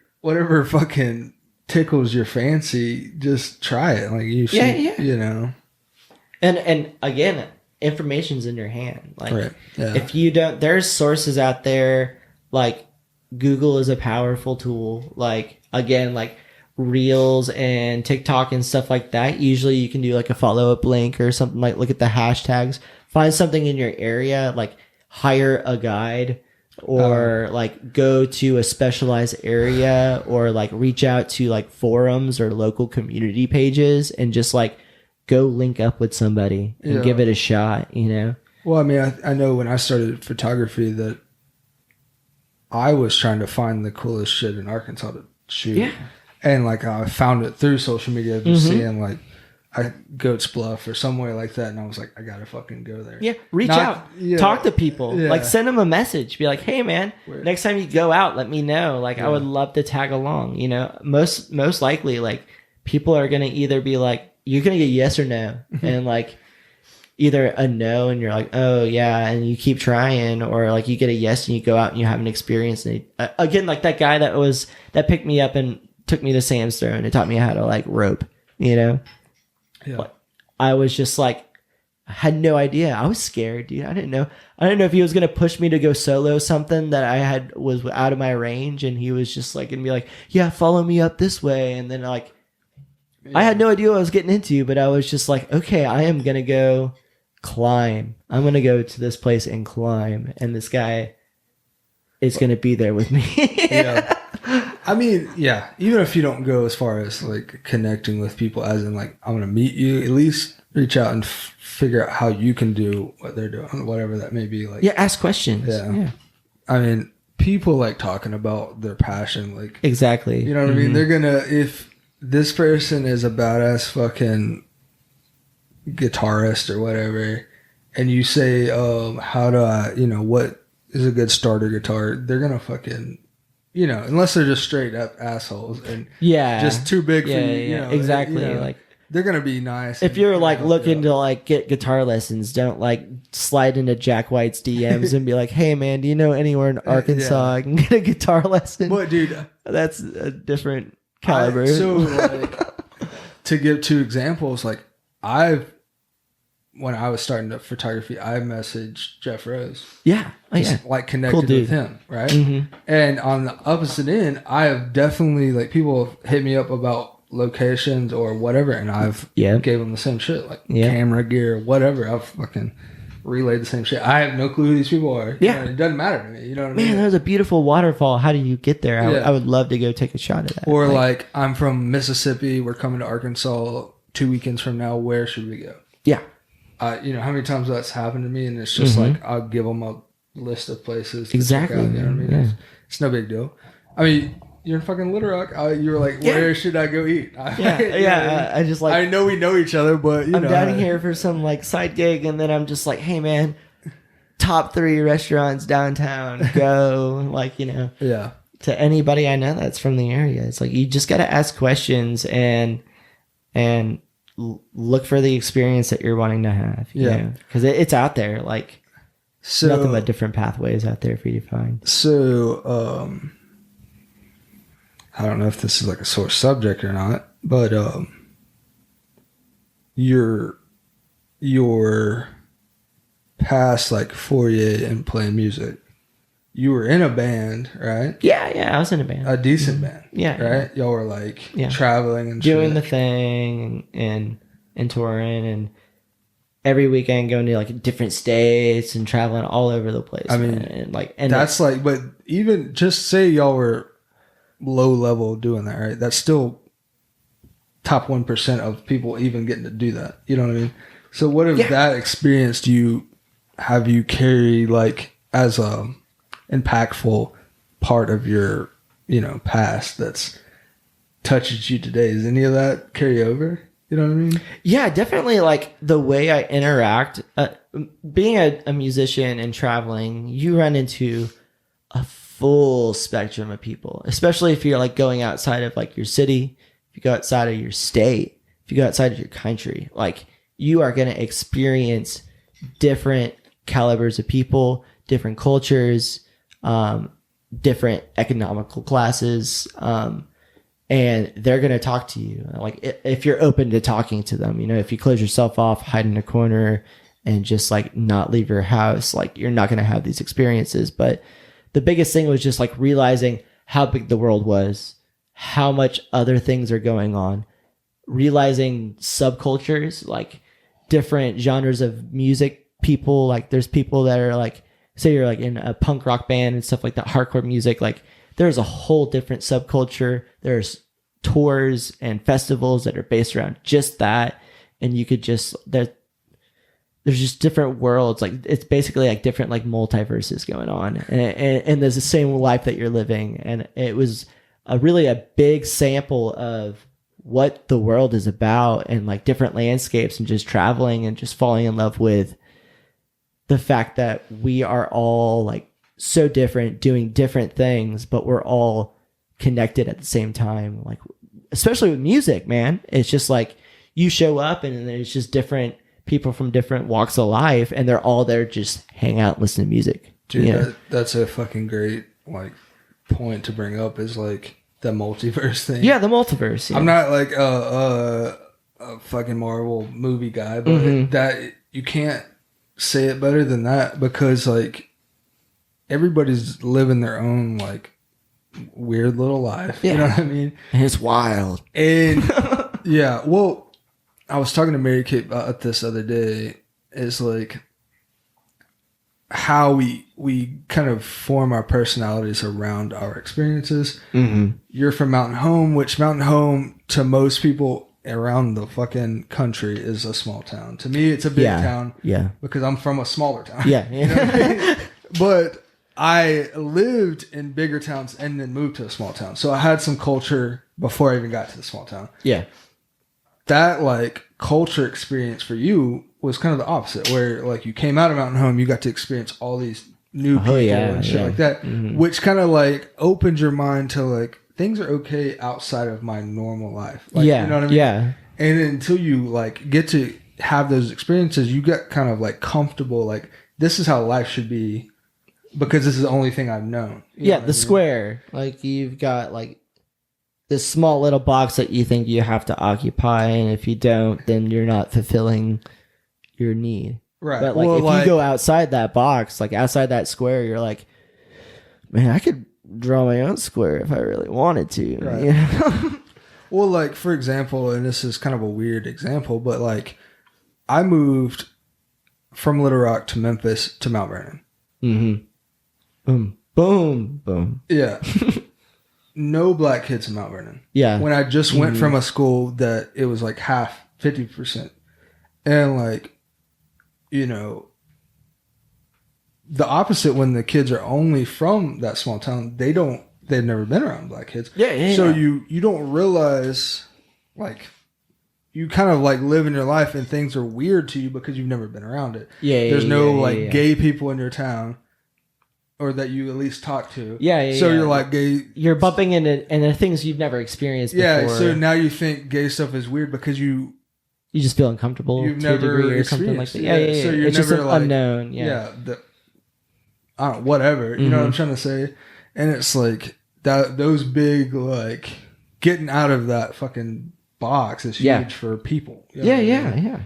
B: fucking tickles your fancy, just try it. Like, you know?
A: And again, information's in your hand. Like, if you don't, there's sources out there, like Google is a powerful tool. Like, again, like Reels and TikTok and stuff like that. Usually you can do like a follow-up link or something, like look at the hashtags, find something in your area, like hire a guide, or like go to a specialized area, or like reach out to like forums or local community pages and just like go link up with somebody and give it a shot, you know?
B: Well, I mean, I know when I started photography that I was trying to find the coolest shit in Arkansas to shoot. Yeah. And like I found it through social media, just seeing like Goats Bluff or somewhere like that, and I was like, I gotta fucking go there.
A: Yeah, reach out, talk to people, like send them a message, be like, hey man, next time you go out, let me know. Like, I would love to tag along. You know, most likely, like, people are gonna either be like, you're gonna get yes or no, and like either a no and you're like, oh yeah, and you keep trying, or like you get a yes and you go out and you have an experience. And again, like that guy that picked me up and took me to sandstone and taught me how to like rope, you know?
B: Yeah.
A: But I was just like, I had no idea. I was scared, dude. I didn't know if he was going to push me to go solo something that was out of my range. And he was just like, going to be like, yeah, follow me up this way. And then like, I had no idea what I was getting into, but I was just like, okay, I am going to go climb. I'm going to go to this place and climb. And this guy is going to be there with me.
B: Yeah. I mean, yeah, even if you don't go as far as like connecting with people as in like, I'm going to meet you, at least reach out and figure out how you can do what they're doing, whatever that may be. Like,
A: yeah, ask questions.
B: Yeah. I mean, people like talking about their passion. Like,
A: exactly.
B: You know what I mean? They're going to, if this person is a badass fucking guitarist or whatever, and you say, how do I, what is a good starter guitar? They're going to fucking, unless they're just straight up assholes and just too big for you.
A: Exactly. Like,
B: they're going to be nice.
A: If you're like looking to like get guitar lessons, don't like slide into Jack White's DMs and be like, hey man, do you know anywhere in Arkansas I can get a guitar lesson?
B: What, dude?
A: That's a different caliber.
B: So like, to give two examples, like when I was starting the photography, I messaged Jeff Rose.
A: Yeah.
B: Like connected with him, right?
A: Mm-hmm.
B: And on the opposite end, I have definitely, like, people have hit me up about locations or whatever, and I've gave them the same shit, like camera gear, whatever. I've fucking relayed the same shit. I have no clue who these people are.
A: Yeah.
B: It doesn't matter to me. You know what I mean?
A: Man, there's a beautiful waterfall. How do you get there? I would love to go take a shot at that.
B: Or like, I'm from Mississippi. We're coming to Arkansas 2 weekends from now. Where should we go?
A: Yeah.
B: How many times that's happened to me, and it's just like, I'll give them a list of places to
A: exactly
B: check out, you know what I mean? It's no big deal. I mean, you're in fucking Little Rock. You were like, where should I go eat?
A: I just like,
B: I know we know each other, but
A: I'm down here for some like side gig, and then I'm just like, hey man, top 3 restaurants downtown, go. Like, to anybody I know that's from the area. It's like, you just got to ask questions and look for the experience that you're wanting to have. Because it's out there. Like, nothing but different pathways out there for you to find.
B: So, I don't know if this is like a sore subject or not, but your past like foray in playing music, you were in a band, right?
A: Yeah, I was in a band,
B: a decent band.
A: Yeah,
B: right. Y'all were like traveling and
A: doing the thing and touring, and every weekend going to like different states and traveling all over the place.
B: I mean, and that's like, but even just say y'all were low level doing that, right? That's still top 1% of people even getting to do that. You know what I mean? So what if that experience have you carry like as a impactful part of your, past that's touches you today? Does any of that carry over? You know what I mean? Yeah,
A: definitely. Like the way I interact, being a musician and traveling, you run into a full spectrum of people, especially if you're like going outside of like your city, if you go outside of your state, if you go outside of your country, like you are going to experience different calibers of people, different cultures, different economical classes, and they're going to talk to you. Like if you're open to talking to them, if you close yourself off, hide in a corner and just like not leave your house, like you're not going to have these experiences. But the biggest thing was just like realizing how big the world was, how much other things are going on, realizing subcultures, like different genres of music people. Like there's people that are like, say you're like in a punk rock band and stuff like that, hardcore music, like there's a whole different subculture. There's tours and festivals that are based around just that. And you could just, there's just different worlds. Like it's basically like different like multiverses going on, and there's the same life that you're living. And it was really a big sample of what the world is about, and like different landscapes, and just traveling and just falling in love with the fact that we are all like so different, doing different things, but we're all connected at the same time. Like, especially with music, man, it's just like you show up and there's just different people from different walks of life, and they're all there just hang out and listen to music.
B: Dude, that's a fucking great like point to bring up, is like the multiverse thing.
A: Yeah, the multiverse. Yeah.
B: I'm not like a fucking Marvel movie guy, but that you can't say it better than that, because like everybody's living their own like weird little life. Yeah. You know what I mean?
A: It's wild.
B: And yeah, well, I was talking to Mary Kate about this other day. It's like how we kind of form our personalities around our experiences. You're from Mountain Home, which Mountain Home to most people around the fucking country is a small town. To me, it's a big town. Yeah, because I'm from a smaller town. Yeah, you know what I mean? But I lived in bigger towns and then moved to a small town, so I had some culture before I even got to the small town. Yeah, that like culture experience for you was kind of the opposite, where like you came out of Mountain Home, you got to experience all these new people and shit like that, which kind of like opened your mind to like things are okay outside of my normal life. Like, you know what I mean? Yeah. And until you like get to have those experiences, you get kind of like comfortable, like this is how life should be because this is the only thing I've known. You know the square. Like you've got like this small little box that you think you have to occupy, and if you don't, then you're not fulfilling your need. Right. But like if you go outside that box, like outside that square, you're like, man, I could draw my own square if I really wanted to. Right. You know? Well, like for example, and this is kind of a weird example, but like I moved from Little Rock to Memphis to Mount Vernon. Boom, boom, boom. Yeah. No black kids in Mount Vernon. Yeah. When I just went from a school that it was like half, 50%. And like, you know, the opposite when the kids are only from that small town, they've never been around black kids. Yeah. So you don't realize, like, you kind of like live in your life and things are weird to you because you've never been around it. Yeah. There's no gay people in your town, or that you at least talk to. Yeah. So you're like gay. You're bumping into things you've never experienced before. Yeah. So now you think gay stuff is weird because you just feel uncomfortable to a degree or something like that. Yeah. So you're it's never just an like, unknown. Yeah. I don't know, whatever. You know what I'm trying to say? And it's like that. Those big like getting out of that fucking box is huge for people. You know yeah.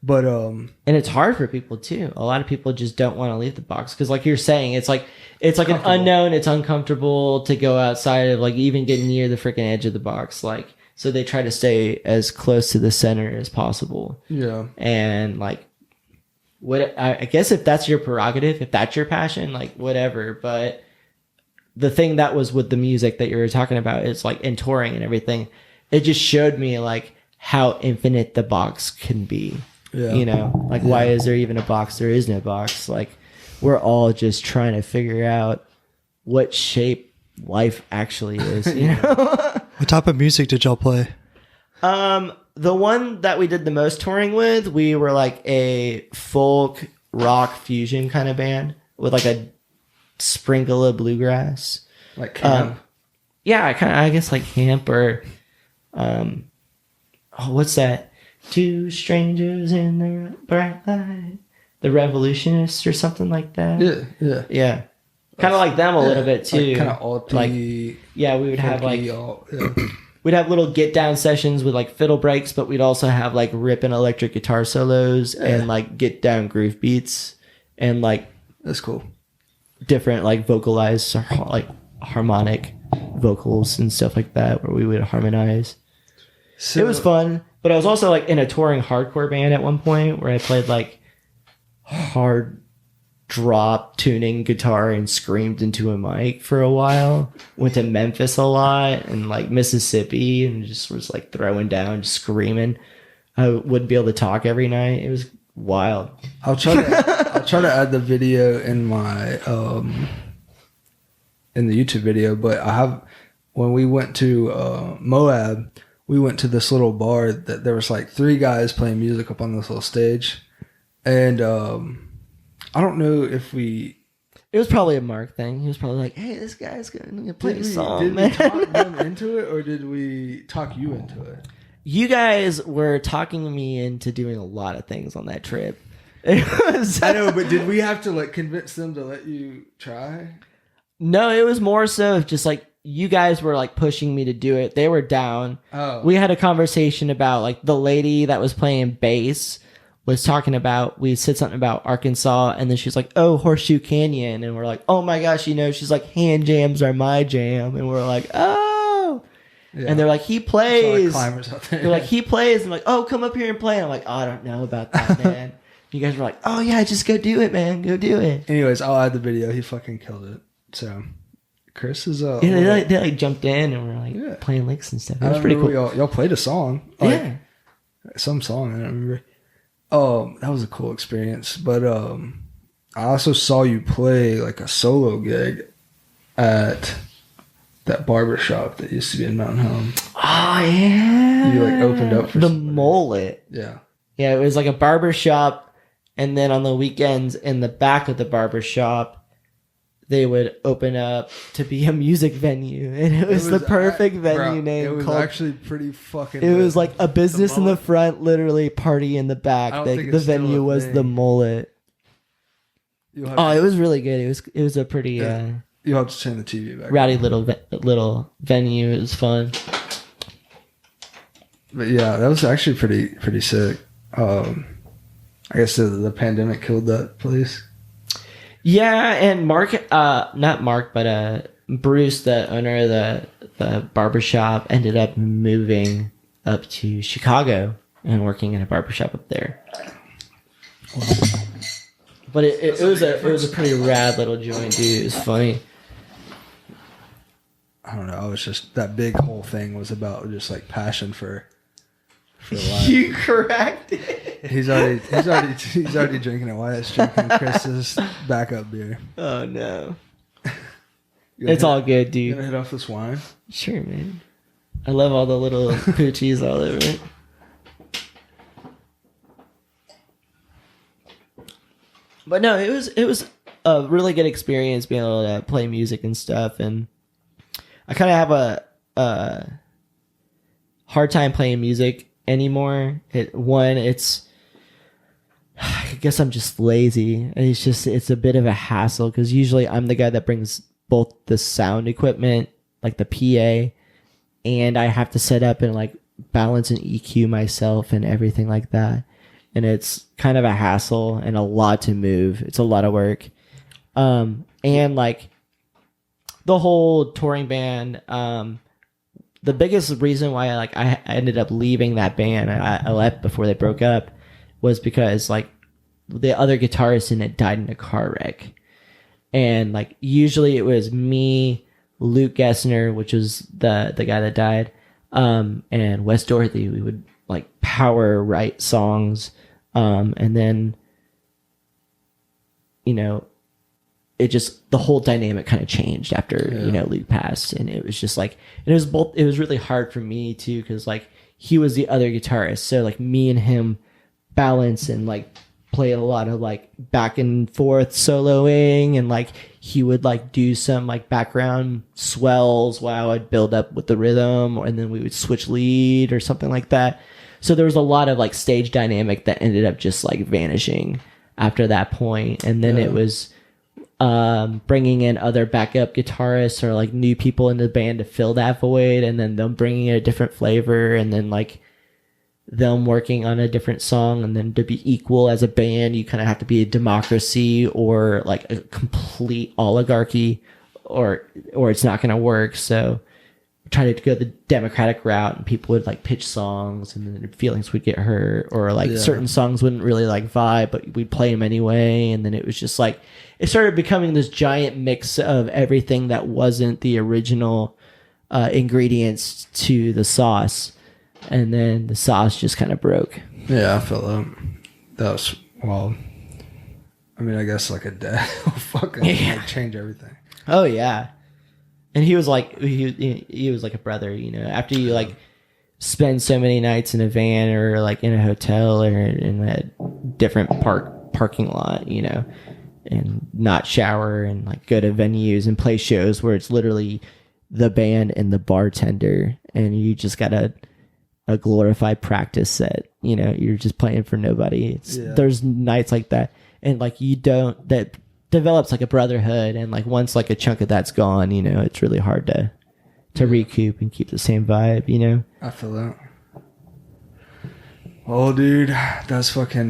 B: But and it's hard for people too. A lot of people just don't want to leave the box because, like you're saying, it's like an unknown. It's uncomfortable to go outside of like even get near the freaking edge of the box. Like so, they try to stay as close to the center as possible. Yeah, and like what I guess if that's your prerogative, if that's your passion, like whatever. But the thing that was with the music that you were talking about is like in touring and everything. It just showed me like how infinite the box can be. Yeah. You know, like why is there even a box? There is no box. Like we're all just trying to figure out what shape life actually is. You know?
C: What type of music did y'all play?
A: The one that we did the most touring with, we were like a folk rock fusion kind of band with like a sprinkle of bluegrass. Like camp? I guess like camp or what's that? Two strangers in the bright light. The Revolutionists or something like that. Yeah. Kind of like them a little bit too. Like kind of alt like, we would have like we'd have little get down sessions with like fiddle breaks, but we'd also have like ripping electric guitar solos and like get down groove beats and like that's cool. Different like vocalized like harmonic vocals and stuff like that where we would harmonize. So, it was fun. But I was also like in a touring hardcore band at one point where I played like hard drop tuning guitar and screamed into a mic for a while. Went to Memphis a lot and like Mississippi and just was like throwing down, just screaming. I wouldn't be able to talk every night. It was wild. I'll try to add the video in my in the YouTube video, but I have when we went to Moab. We went to this little bar that there was like 3 guys playing music up on this little stage. And I don't know if it was probably a Mark thing. He was probably like, hey, this guy's going to play a song, man. Did we talk them into it or did we talk you into it? You guys were talking me into doing a lot of things on that trip. I know, but did we have to like convince them to let you try? No, it was more so just like you guys were like pushing me to do it. They were down.
B: Oh.
A: We had a conversation about like the lady that was playing bass was talking about, we said something about Arkansas, and then she's like, oh, Horseshoe Canyon. And we're like, oh my gosh, she's like, hand jams are my jam. And we're like, oh. Yeah. And they're like, he plays. Climbers out there. They're like, he plays. And I'm like, oh, come up here and play. And I'm like, oh, I don't know about that, man. You guys were like, oh yeah, just go do it, man. Go do it.
B: Anyways, I'll add the video. He fucking killed it. So Chris is
A: they like jumped in and were like playing licks and stuff. It was pretty cool.
B: Y'all played a song. Like, some song, I don't remember. That was a cool experience. But I also saw you play like a solo gig at that barber shop that used to be in Mountain Home.
A: Oh yeah.
B: You like opened up for
A: the mullet.
B: Yeah.
A: Yeah, it was like a barber shop, and then on the weekends in the back of the barber shop, they would open up to be a music venue, and it was the perfect venue name.
B: It was actually pretty fucking.
A: It was like a business in the front, literally party in the back. The venue was the mullet. It was really good. It was a pretty.
B: You'll have to turn the TV back.
A: Rowdy little venue. It was fun.
B: But yeah, that was actually pretty sick. I guess the pandemic killed that place.
A: Yeah, and not Mark, but Bruce, the owner of the barbershop, ended up moving up to Chicago and working in a barbershop up there. But it was a pretty rad little joint, dude. It was funny.
B: I don't know. It was just that big whole thing was about just like passion for life.
A: You cracked it.
B: He's already drinking it. Wyatt's drinking Chris's backup beer.
A: Oh no. It's all good, dude.
B: You gonna hit off this wine?
A: Sure, man. I love all the little poochies all over it. But no, it was a really good experience being able to play music and stuff, and I kind of have a hard time playing music anymore. I guess I'm just lazy. It's a bit of a hassle because usually I'm the guy that brings both the sound equipment, like the PA, and I have to set up and like balance and EQ myself and everything like that. And it's kind of a hassle and a lot to move. It's a lot of work. And like the whole touring band, the biggest reason why I ended up leaving that band, I left before they broke up, was because like the other guitarist in it died in a car wreck. And like usually it was me, Luke Gessner, which was the guy that died, and Wes Dorothy. We would like power write songs, and then it just, the whole dynamic kind of changed after Luke passed. And it was just like, it was really hard for me too, because like he was the other guitarist, so like me and him balance and like play a lot of like back and forth soloing, and like he would like do some like background swells while I'd build up with the rhythm, and then we would switch lead or something like that. So there was a lot of like stage dynamic that ended up just like vanishing after that point. And then it was bringing in other backup guitarists or like new people in the band to fill that void, and then them bringing in a different flavor, and then like them working on a different song. And then to be equal as a band, you kind of have to be a democracy or like a complete oligarchy, or it's not going to work. So try to go the democratic route, and people would like pitch songs, and then feelings would get hurt, or like certain songs wouldn't really like vibe, but we'd play them anyway. And then it was just like, it started becoming this giant mix of everything that wasn't the original ingredients to the sauce. And then the sauce just kind of broke.
B: Yeah, I felt that was wild. I mean, I guess like a death will fucking like change everything.
A: Oh yeah. And he was like, he was like a brother, after you like spend so many nights in a van or like in a hotel or in a different parking lot, and not shower and like go to venues and play shows where it's literally the band and the bartender, and you just got a glorified practice set, you're just playing for nobody. There's nights like that, and like that develops like a brotherhood, and like once like a chunk of that's gone, it's really hard to to recoup and keep the same vibe, you know?
B: I feel that. Oh, dude, that's fucking.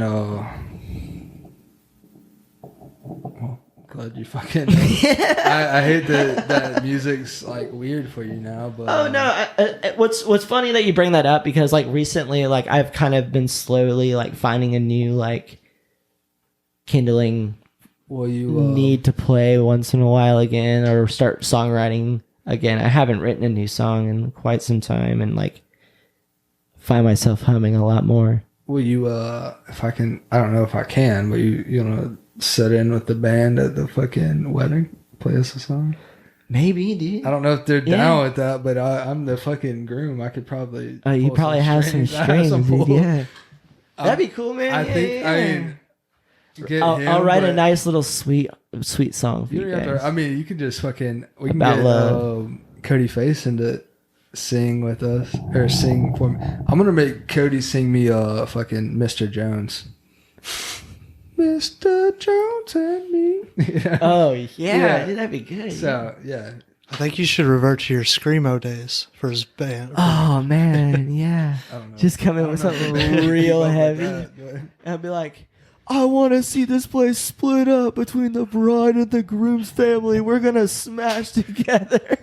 B: Glad you fucking. I hate that music's like weird for you now, but.
A: Oh no! What's funny that you bring that up, because like recently, like I've kind of been slowly like finding a new like kindling need to play once in a while again, or start songwriting again. I haven't written a new song in quite some time, and like find myself humming a lot more.
B: Will you, if I can, I don't know if I can, but you know, sit in with the band at the fucking wedding, play us a song?
A: Maybe, dude.
B: I don't know if they're down with that, but I'm the fucking groom. I could probably.
A: Oh, you probably have some strings, dude. Yeah. That'd be cool, man.
B: I think, I mean,
A: I'll write a nice little sweet song for you guys.
B: I mean, you can just fucking, we can
A: About
B: get
A: love.
B: Cody Face into sing with us, or sing for me. I'm gonna make Cody sing me fucking Mr. Jones. Mr. Jones and me. Yeah.
A: Oh yeah, dude, that'd be good.
B: So yeah,
C: I think you should revert to your screamo days for his band.
A: Oh man, yeah.
B: I don't know.
A: Just come in with something real heavy. And I'll be like, I want to see this place split up between the bride and the groom's family. We're gonna smash together.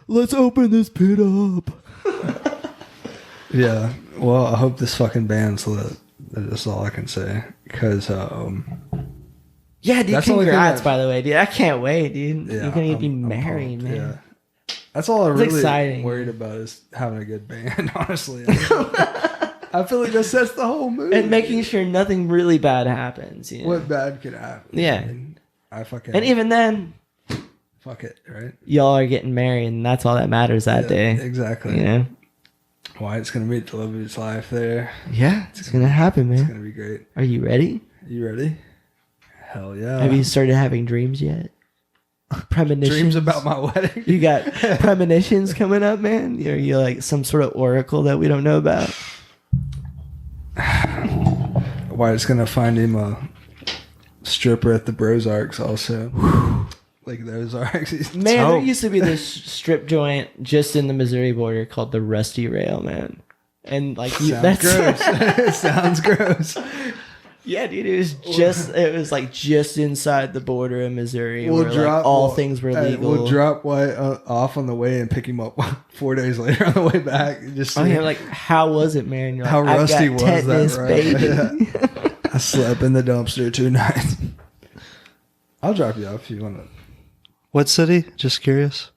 A: Let's open this pit up.
B: Yeah. Well, I hope this fucking band's lit. That's all I can say. Because,
A: yeah, dude,
B: that's the only thing
A: congrats, by the way, dude. I can't wait, dude.
B: yeah,
A: You're going to be
B: I'm
A: married,
B: pumped,
A: man.
B: Yeah. That's all I'm really
A: exciting.
B: worried about is having a good band, honestly. I feel like that sets the whole mood.
A: And making sure nothing really bad happens. You know?
B: What bad could happen?
A: Yeah.
B: I mean,
A: And even then,
B: fuck it, right?
A: y'all are getting married, and that's all that matters that day.
B: Exactly.
A: You know?
B: Wyatt's going to meet the love of his life there.
A: Yeah, it's going to happen, man.
B: It's going to be great.
A: Are you ready?
B: You ready? Hell yeah.
A: Have you started having dreams yet? Premonitions?
B: Dreams about my wedding?
A: You got premonitions coming up, man? Are you like some sort of oracle that we don't know about?
B: Wyatt's going to find him a stripper at the Bros Arcs also. Like those Arcs.
A: Man, there used to be this strip joint just in the Missouri border called the Rusty Rail, man. And like
B: Sounds gross. Sounds gross.
A: Yeah, dude, it was like just inside the border of Missouri
B: We'll
A: where
B: drop,
A: like all things were legal.
B: We'll drop Wyatt off on the way and pick him up 4 days later on the way back. Just
A: yeah, like how was it, man? You're like,
B: how rusty was
A: tetanus,
B: that, right?
A: baby.
B: Yeah. I slept in the dumpster 2 nights. I'll drop you off if you want to.
C: What city? Just curious.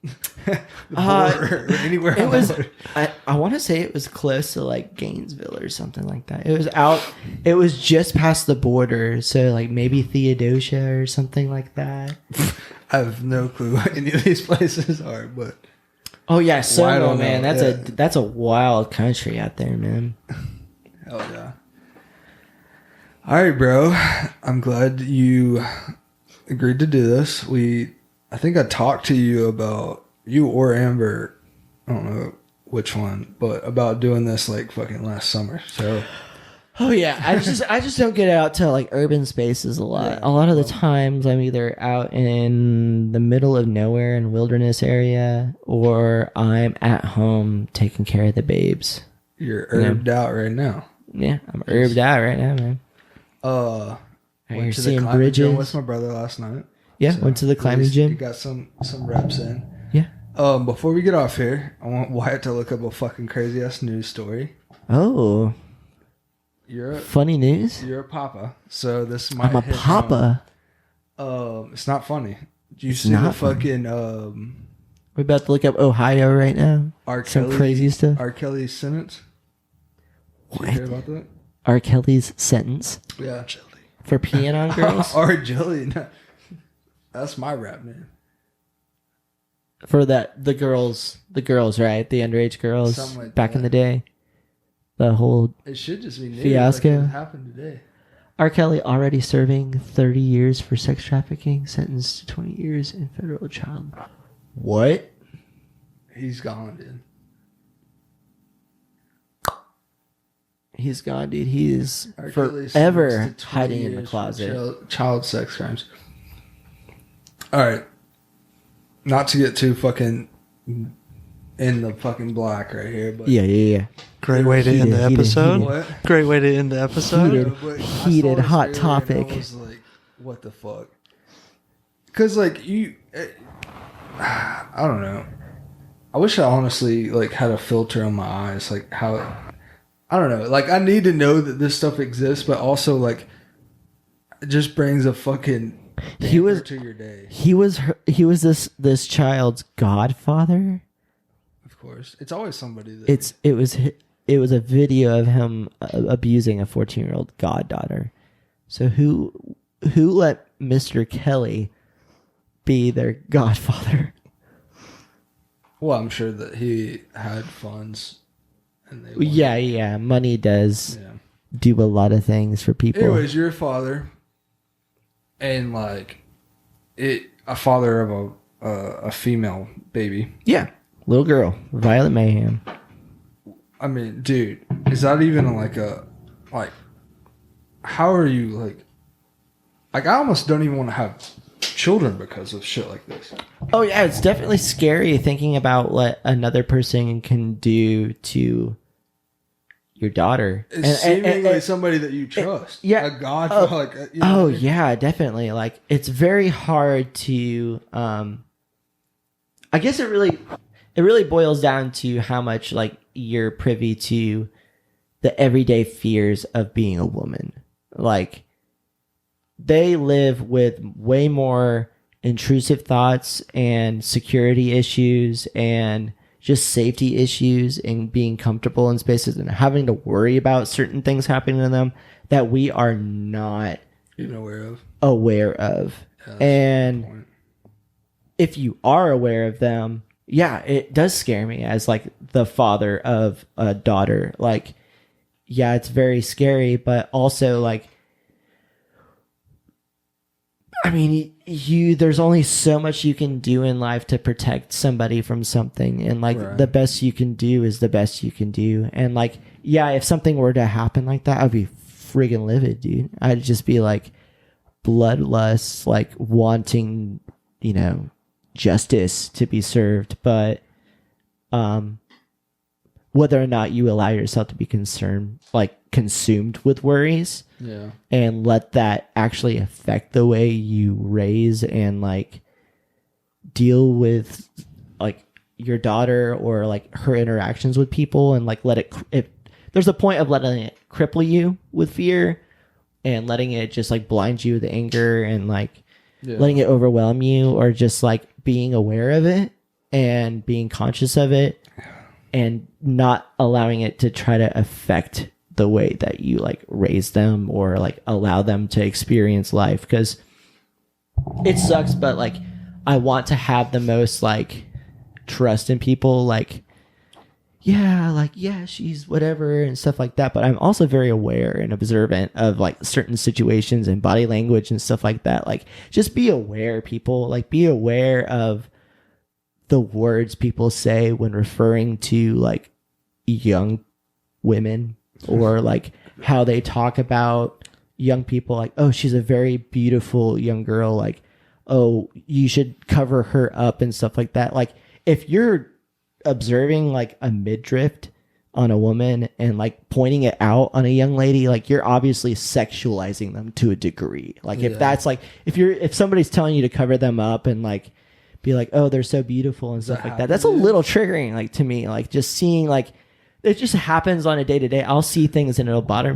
B: Anywhere.
A: It was. I want to say it was close to like Gainesville or something like that. It was out. It was just past the border, so like maybe Theodosia or something like that.
B: I have no clue what any of these places are, but
A: Oh yeah, Sono, man.
B: know.
A: That's a wild country out there, man.
B: Hell yeah. All right, bro. I'm glad you agreed to do this. I think I talked to you about, you or Amber, I don't know which one, but about doing this like fucking last summer. So
A: Oh yeah, I just don't get out to like urban spaces a lot.
B: Yeah.
A: A lot of the times I'm either out in the middle of nowhere in wilderness area, or I'm at home taking care of the babes.
B: you're herbed out right now.
A: Yeah, I'm herbed out right now, man.
B: Went
A: You're
B: to the
A: seeing
B: climbing
A: bridges.
B: gym with my brother last night.
A: Yeah,
B: So
A: went to the climbing
B: You
A: gym.
B: got some reps in.
A: Yeah.
B: Before we get off here, I want Wyatt to look up a fucking crazy ass news story.
A: Oh,
B: You're
A: funny news.
B: a papa, so this might.
A: I'm a
B: hit
A: papa.
B: home. It's not funny. Do you
A: It's
B: see the
A: not funny.
B: fucking
A: We're about to look up Ohio right now.
B: R.
A: Some
B: Kelly,
A: crazy stuff.
B: R. Kelly's sentence? Did
A: What?
B: you hear about that?
A: R. Kelly's sentence
B: Yeah.
A: for peeing on girls.
B: R. Jelly. That's my rap name.
A: For that, the girls, right? The underage girls
B: Something like
A: back in
B: that.
A: the day. The whole
B: It should just be new.
A: Fiasco.
B: Like it happened today.
A: R. Kelly already serving 30 years for sex trafficking, sentenced to 20 years in federal child. What?
B: He's gone, dude.
A: He's gone, dude. He is
B: R. Kelly
A: forever
B: sentenced to 20
A: hiding in the
B: years for
A: closet.
B: Child sex crimes. All right. Not to get too fucking in the fucking black right here. But
A: Yeah.
C: Great way to end the episode.
B: What?
C: Great way to end the episode.
A: Heated hot topic.
B: I was like, what the fuck? Because like I don't know. I wish I honestly like had a filter on my eyes, like how I don't know. Like I need to know that this stuff exists, but also like it just brings a fucking damper to your day.
A: He was this child's godfather.
B: Of course, it's always somebody. That
A: It was a video of him abusing a 14-year-old goddaughter. So who let Mr. Kelly be their godfather?
B: Well, I'm sure that he had funds. And they
A: yeah. Money does do a lot of things for people.
B: Anyways, you're a father, and like a father of a female baby.
A: Yeah, little girl, Violet Mayhem.
B: I mean, dude, is that even like how are you like I almost don't even want to have children because of shit like this.
A: Oh yeah, it's definitely scary thinking about what another person can do to your daughter.
B: It's seemingly somebody that you trust.
A: A
B: god.
A: Yeah, definitely. Like it's very hard to. I guess it really boils down to how much like you're privy to the everyday fears of being a woman. Like they live with way more intrusive thoughts and security issues and just safety issues and being comfortable in spaces and having to worry about certain things happening to them that we are not
B: even
A: aware of.
B: Yeah,
A: and if you are aware of them, yeah, it does scare me as like the father of a daughter. Like, yeah, it's very scary, but also like, I mean, there's only so much you can do in life to protect somebody from something. And like the best you can do is the best you can do. And like, yeah, if something were to happen like that, I'd be friggin' livid, dude. I'd just be like bloodlust, like wanting, justice to be served. But whether or not you allow yourself to be consumed with worries, and let that actually affect the way you raise and like deal with like your daughter or like her interactions with people, and like there's a point of letting it cripple you with fear and letting it just like blind you with anger and like letting it overwhelm you, or just like being aware of it and being conscious of it and not allowing it to try to affect the way that you like raise them or like allow them to experience life. Because it sucks, but like I want to have the most like trust in people, like she's whatever and stuff like that. But I'm also very aware and observant of like certain situations and body language and stuff like that. Like just be aware, people. Like be aware of the words people say when referring to like young women, or like how they talk about young people, like, oh, she's a very beautiful young girl, like, oh, you should cover her up and stuff like that. Like if you're observing like a midriff on a woman and like pointing it out on a young lady, like you're obviously sexualizing them to a degree. Like if that's like if somebody's telling you to cover them up and like be like, oh, they're so beautiful and stuff like that, that's a little triggering, like to me. Like just seeing like it just happens on a day-to-day. I'll see things and it'll bother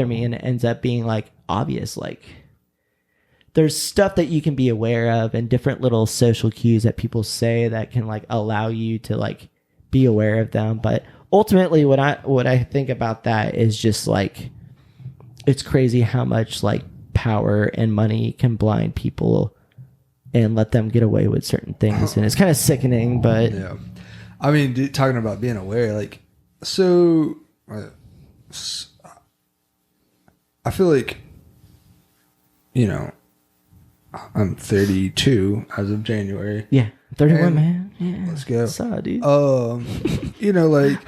A: me and it ends up being like obvious. Like there's stuff that you can be aware of and different little social cues that people say that can like allow you to like be aware of them. But ultimately what I think about that is just like it's crazy how much like power and money can blind people and let them get away with certain things. And it's kind of sickening, but
B: yeah. I mean, dude, talking about being aware, like, so I feel like, I'm 32 as of January.
A: Yeah. 31, man. Yeah.
B: Let's go.
A: Saw, dude.
B: Like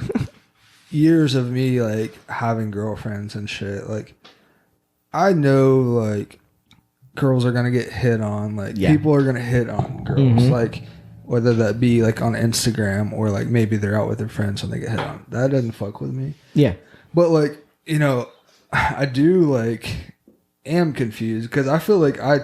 B: years of me like having girlfriends and shit. Like I know like girls are gonna get hit on. Like people are gonna hit on girls. Like whether that be like on Instagram or like maybe they're out with their friends when they get hit on. That doesn't fuck with me.
A: Yeah.
B: But like, you know, I do like am confused because I feel like I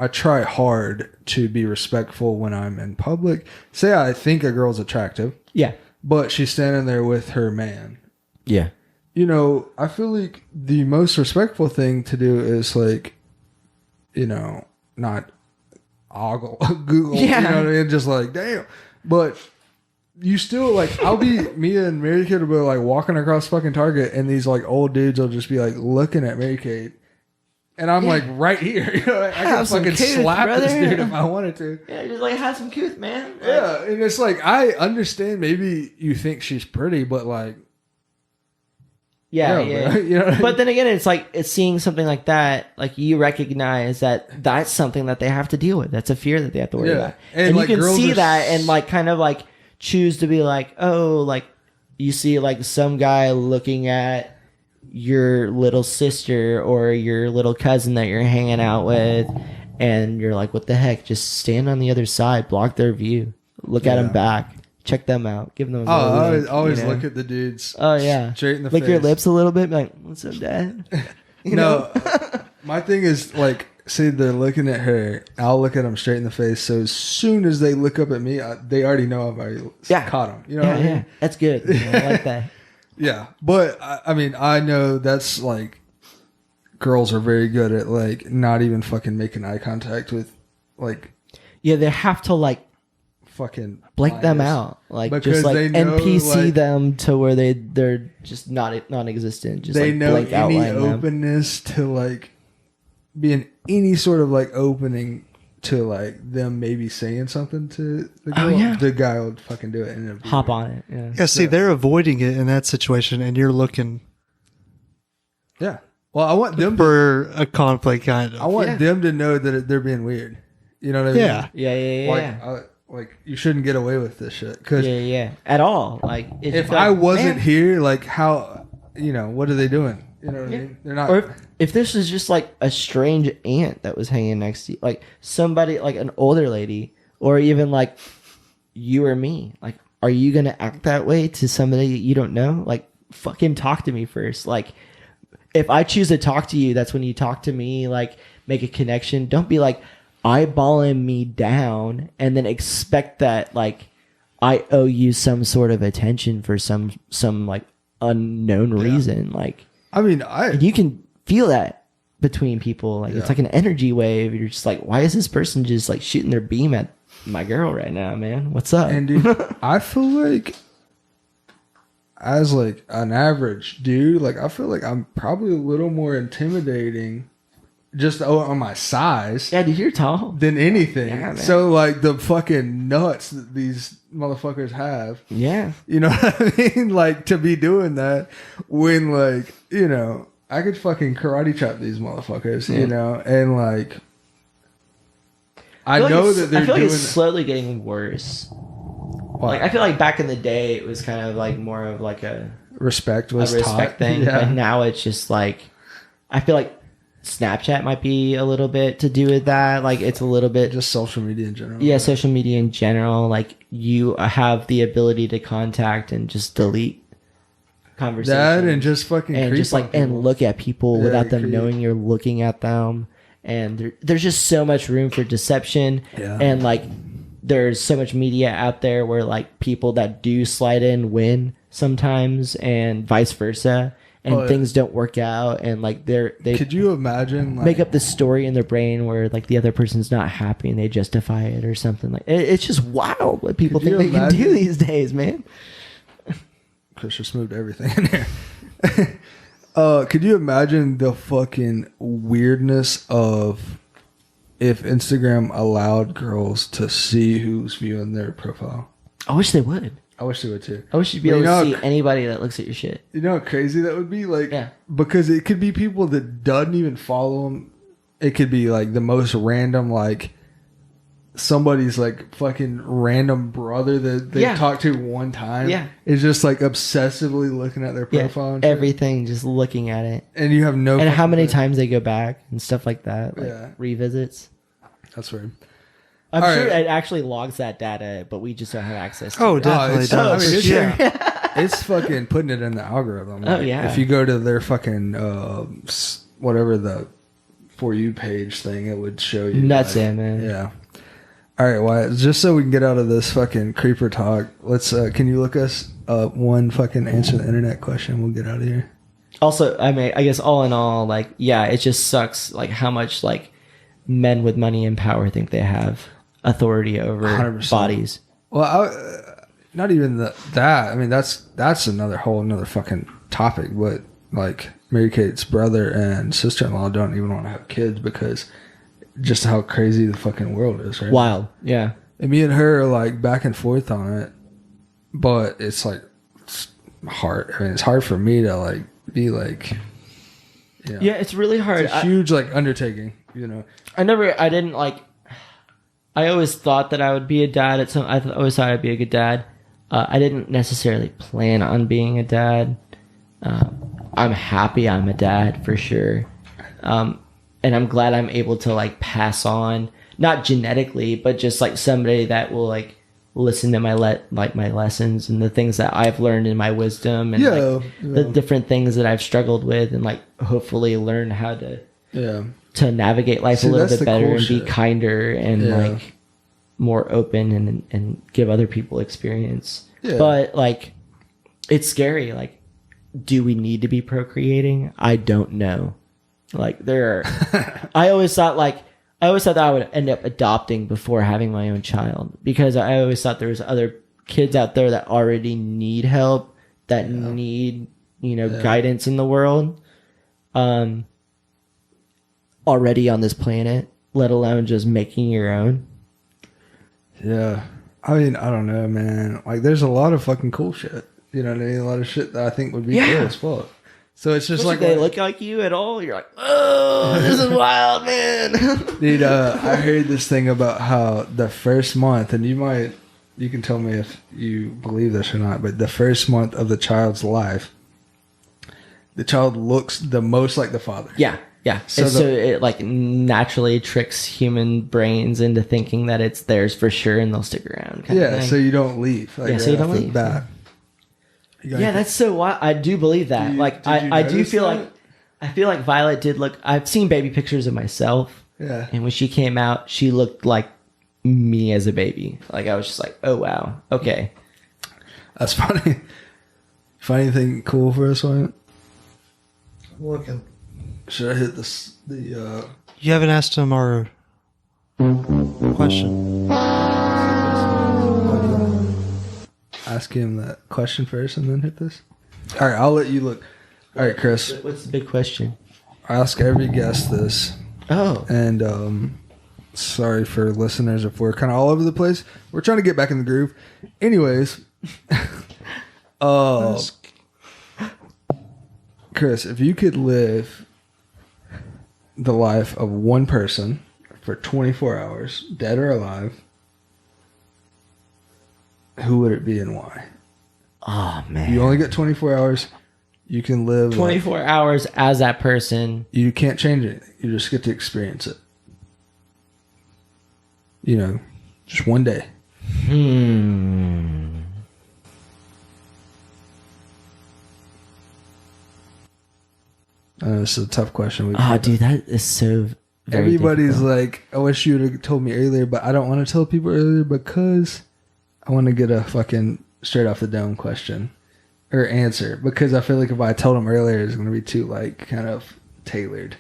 B: try hard to be respectful when I'm in public. Say I think a girl's attractive.
A: Yeah.
B: But she's standing there with her man.
A: Yeah.
B: You know, I feel like the most respectful thing to do is like, you know, not ogle, Google,
A: yeah.
B: you know what I mean? Just like, damn. But you still like, me and Mary Kate will be like walking across fucking Target and these like old dudes will just be like looking at Mary Kate. And I'm like right here. You know, I can fucking slap this dude if I wanted to.
A: Yeah, just like have some couth, man. Like,
B: yeah, and it's like I understand maybe you think she's pretty, but like
A: yeah.
B: You know what I mean?
A: But then again, it's like it's seeing something like that, like you recognize that that's something that they have to deal with. That's a fear that they have to worry about. And like, you can see that and like kind of like choose to be like, oh, like you see like some guy looking at your little sister or your little cousin that you're hanging out with, and you're like, what the heck? Just stand on the other side, block their view, look at them back, check them out, give them a
B: I always look at the dudes.
A: Oh yeah,
B: straight in the
A: lick
B: face.
A: your lips a little bit, be like, what's up, dad?
B: No, my thing is like, see, they're looking at her, I'll look at them straight in the face, so as soon as they look up at me, they already know I've already caught them. You know what I mean?
A: That's good. I like that.
B: Yeah, but I mean, I know that's like girls are very good at like not even fucking making eye contact with like.
A: Yeah, they have to like
B: fucking
A: blank them out, like because just like they know, NPC like, them to where they're just non-existent. Just
B: they
A: like
B: know
A: blank
B: any
A: outline
B: openness them. To like being any sort of like opening to like them maybe saying something to the girl. Oh, yeah. The guy will fucking do it and
A: hop on it.
C: Yeah, see, they're avoiding it in that situation, and you're looking.
B: Yeah, well, I want them
C: for a conflict, kind of.
B: I want them to know that they're being weird. You know what I mean?
A: Yeah.
B: Like you shouldn't get away with this shit. Cause
A: at all. Like
B: if I wasn't here, like how, you know, what are they doing? You know what I mean? They're not.
A: Or if this was just like a strange aunt that was hanging next to you, like somebody, like an older lady, or even like you or me, like, are you going to act that way to somebody you don't know? Like, fucking talk to me first. Like, if I choose to talk to you, that's when you talk to me, like, make a connection. Don't be like eyeballing me down and then expect that, like, I owe you some sort of attention for some like unknown reason. Like,
B: I mean,
A: you can feel that between people. Like, it's like an energy wave. You're just like, why is this person just like shooting their beam at my girl right now, man? What's up?
B: And dude, I feel like as like an average dude, like I feel like I'm probably a little more intimidating just on my size.
A: Yeah, dude, you're tall.
B: Than anything. Yeah, so like the fucking nuts that these motherfuckers have.
A: Yeah.
B: You know what I mean? Like to be doing that when like, you know, I could fucking karate chop these motherfuckers, you know, and like I know that they're doing. I feel like it's
A: slowly getting worse. What? Like I feel like back in the day it was kind of like more of like a
B: respect
A: thing, but now it's just like I feel like Snapchat might be a little bit to do with that. Like it's a little bit
B: just social media in general.
A: Yeah, social media in general. Like you have the ability to contact and just delete conversations.
B: That and just fucking
A: and just like and look at people without them knowing you're looking at them. And there's just so much room for deception.
B: Yeah.
A: And like there's so much media out there where like people that do slide in win sometimes and vice versa. And things don't work out, and like they
B: could you imagine like,
A: make up this story in their brain where like the other person's not happy and they justify it or something like it's just wild what people think they can do these days, man.
B: Chris just moved everything in there. Could you imagine the fucking weirdness of if Instagram allowed girls to see who's viewing their profile?
A: I wish they would.
B: I wish they would too.
A: I wish you'd be able to see anybody that looks at your shit.
B: You know how crazy that would be? Like, because it could be people that doesn't even follow them. It could be like the most random, like somebody's like fucking random brother that they talked to one time.
A: Yeah.
B: Is just like obsessively looking at their profile and shit.
A: Everything, just looking at it.
B: And you have no.
A: And how many times they go back and stuff like that. Like revisits.
B: That's weird.
A: I'm
B: All
A: sure
B: right.
A: it actually logs that data, but we just don't have access to
C: Oh,
A: it.
C: definitely
B: it's,
C: does.
B: I mean, it's,
C: yeah.
B: it's fucking putting it in the algorithm.
A: Oh, yeah.
B: If you go to their fucking whatever the For You page thing, it would show you.
A: Nuts, man.
B: Yeah. All right, Wyatt. Just so we can get out of this fucking creeper talk, let's. Can you look us one fucking answer the internet question? We'll get out of here.
A: Also, I mean, I guess all in all, like, yeah, it just sucks, like, how much, like, men with money and power think they have authority over
B: 100%.
A: bodies.
B: Well, not even that. I mean, that's another fucking topic. But like, Mary Kate's brother and sister-in-law don't even want to have kids because just how crazy the fucking world is, right?
A: Wild, yeah.
B: And me and her are like back and forth on it, but it's like hard. I mean, it's hard for me to like be like,
A: Yeah, it's really hard.
B: It's a huge like undertaking, you know.
A: I always thought that I would be a dad always thought I'd be a good dad. I didn't necessarily plan on being a dad. I'm happy I'm a dad for sure. And I'm glad I'm able to like pass on, not genetically, but just like somebody that will like listen to my lessons and the things that I've learned in my wisdom and the different things that I've struggled with, and like hopefully learn how to navigate life a little bit better and be kinder and like more open and give other people experience. Yeah. But like, it's scary. Like, do we need to be procreating? I don't know. Like I always thought that I would end up adopting before having my own child, because I always thought there was other kids out there that already need help, that need, guidance in the world, already on this planet, let alone just making your own.
B: Yeah. I mean, I don't know, man. Like, there's a lot of fucking cool shit. You know what I mean? A lot of shit that I think would be cool as fuck. So it's just
A: like, they look like you at all. You're like, oh, this is wild, man.
B: Dude, I heard this thing about how the first month, and you can tell me if you believe this or not, but the first month of the child's life, the child looks the most like the father.
A: Yeah. Yeah. So it like naturally tricks human brains into thinking that it's theirs for sure and they'll stick around.
B: Yeah. So you don't leave. Like,
A: so you don't leave. Yeah, that's so wild. I do believe that. I do feel like Violet did look. I've seen baby pictures of myself.
B: Yeah.
A: And when she came out, she looked like me as a baby. Like, I was just like, oh wow, okay.
B: That's funny. Find anything cool for us, Wyatt?
C: I'm looking.
B: Should I hit the?
C: You haven't asked him our question.
B: Ask him that question first and then hit this. All right, I'll let you look. All right, Chris.
A: What's the big question?
B: I ask every guest this.
A: Oh.
B: And sorry for listeners if we're kind of all over the place. We're trying to get back in the groove. Anyways, Chris, if you could live the life of one person for 24 hours, dead or alive, who would it be and why?
A: Oh, man.
B: You only get 24 hours. You can live
A: 24 hours as that person.
B: You can't change anything. You just get to experience it. Just one day. This is a tough question.
A: Dude, that is so very
B: Everybody's
A: difficult.
B: like, I wish you would have told me earlier, but I don't want to tell people earlier because I want to get a fucking straight off the dome question or answer, because I feel like if I told them earlier, it's going to be too kind of tailored.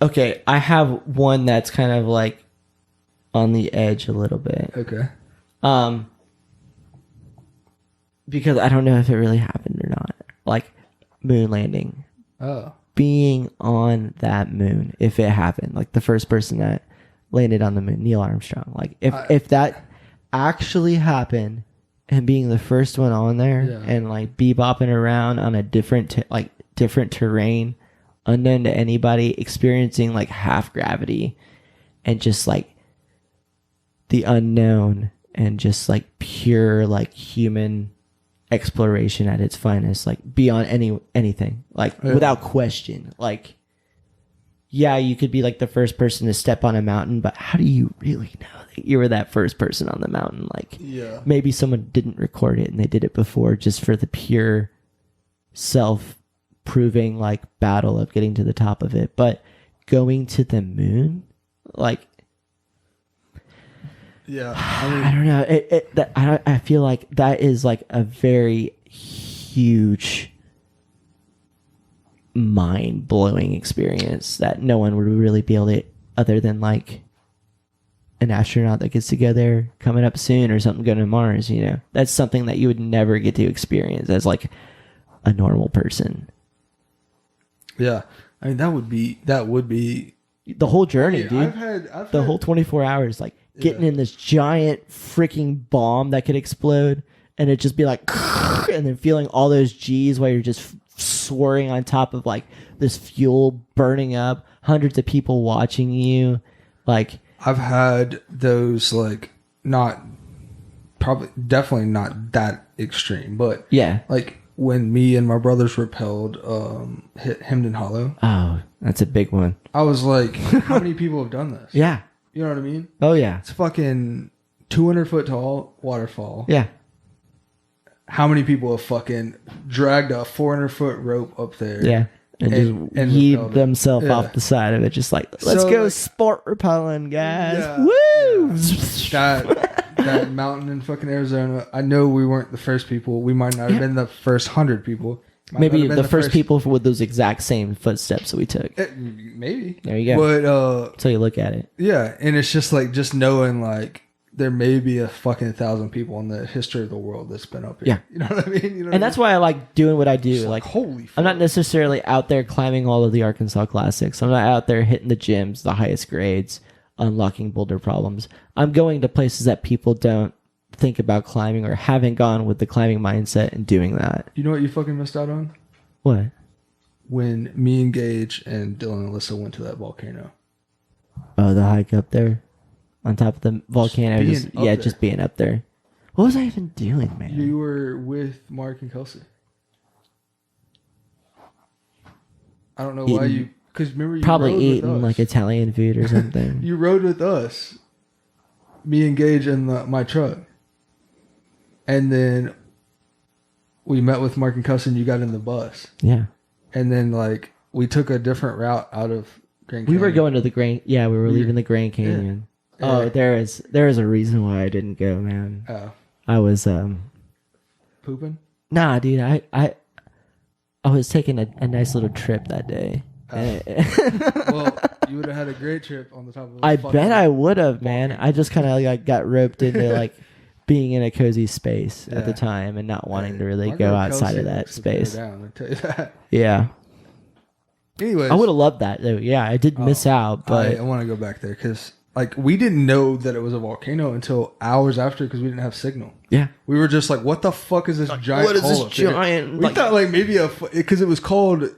A: Okay, I have one that's kind of like on the edge a little bit.
B: Okay.
A: Because I don't know if it really happened or not. Like, moon landing.
B: Oh.
A: Being on that moon, if it happened, like the first person that landed on the moon, Neil Armstrong. Like, if that actually happened, and being the first one on there and like bebopping around on a different terrain, unknown to anybody, experiencing like half gravity and just like the unknown and just like pure like human exploration at its finest, like beyond anything, like without question, like yeah, you could be like the first person to step on a mountain, but how do you really know that you were that first person on the mountain? Like,
B: Yeah.
A: maybe someone didn't record it and they did it before just for the pure self-proving like battle of getting to the top of it. But going to the moon, like,
B: Yeah.
A: I don't know. I feel like that is like a very huge, mind-blowing experience that no one would really be able to, other than like an astronaut that gets to go there coming up soon or something, going to Mars. You know, that's something that you would never get to experience as like a normal person.
B: Yeah. I mean, that would be
A: The whole journey, dude.
B: I've had
A: the whole 24 hours, like getting in this giant freaking bomb that could explode and it just be like, and then feeling all those G's while you're just soaring on top of like this fuel burning up, hundreds of people watching you. Like,
B: I've had those, like, definitely not that extreme, but
A: yeah,
B: like when me and my brothers rappelled hit Hemden Hollow.
A: Oh, that's a big one.
B: I was like, how many people have done this?
A: Yeah.
B: You know what I mean?
A: Oh, yeah.
B: It's fucking 200 foot tall waterfall.
A: Yeah.
B: How many people have fucking dragged a 400 foot rope up there?
A: Yeah. And just heaved themselves off the side of it. Just like, let's go like, sport rappelling, guys.
B: Yeah,
A: Woo!
B: Yeah. That mountain in fucking Arizona. I know we weren't the first people. We might not have been the first 100 people.
A: Maybe the first people with those exact same footsteps that we took.
B: Maybe.
A: There you go.
B: But
A: until you look at it.
B: Yeah, and it's just like just knowing like there may be a fucking 1,000 people in the history of the world that's been up here.
A: Yeah.
B: You know what I mean?
A: And that's why I like doing what I do. Like,
B: holy fuck.
A: I'm not necessarily out there climbing all of the Arkansas classics. I'm not out there hitting the gyms, the highest grades, unlocking boulder problems. I'm going to places that people don't think about climbing or haven't gone with the climbing mindset and doing that.
B: You know what you fucking missed out on?
A: What?
B: When me and Gage and Dylan and Alyssa went to that volcano.
A: Oh, the hike up there on top of the volcano. Just being up there. What was I even doing, man?
B: You were with Mark and Kelsey. I don't know why you... Because remember you
A: probably
B: rode
A: eating
B: with us.
A: like Italian food or something.
B: You rode with us. Me and Gage in my truck. And then we met with Mark and Kelsey and you got in the bus.
A: Yeah.
B: And then like we took a different route out of Grand Canyon.
A: We were going to the Grand... Yeah, we were leaving the Grand Canyon. Yeah. Oh, there is a reason why I didn't go, man.
B: Oh.
A: I was...
B: Pooping?
A: Nah, dude. I was taking a nice little trip that day.
B: Well, you would have had a great trip on the top of the
A: I bet I would have, man. I just kind of like got roped into like being in a cozy space at the time and not wanting to really go outside of that space.
B: Down, I tell you that.
A: Yeah.
B: Anyways,
A: I would have loved that though. Yeah, I did miss out, but
B: I want to go back there because like we didn't know that it was a volcano until hours after because we didn't have signal.
A: Yeah,
B: we were just like, "What the fuck is this giant?
A: What is
B: hole
A: this giant?"
B: We thought like maybe because it was called.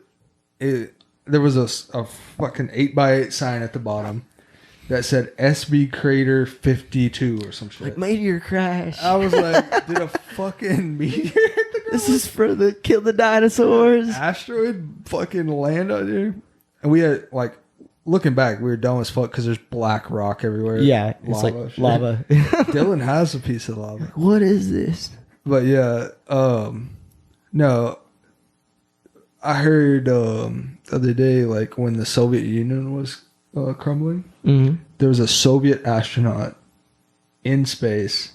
B: There was a fucking 8x8 sign at the bottom that said SB Crater 52 or some shit.
A: Like meteor crash.
B: I was like, did a fucking meteor hit the ground?
A: This is for the kill the dinosaurs.
B: Asteroid fucking land on there. And we had like looking back, we were dumb as fuck because there's black rock everywhere.
A: Yeah, it's like lava.
B: Dylan has a piece of lava.
A: What is this?
B: But yeah, no. I heard the other day, like when the Soviet Union was crumbling, there was a Soviet astronaut in space,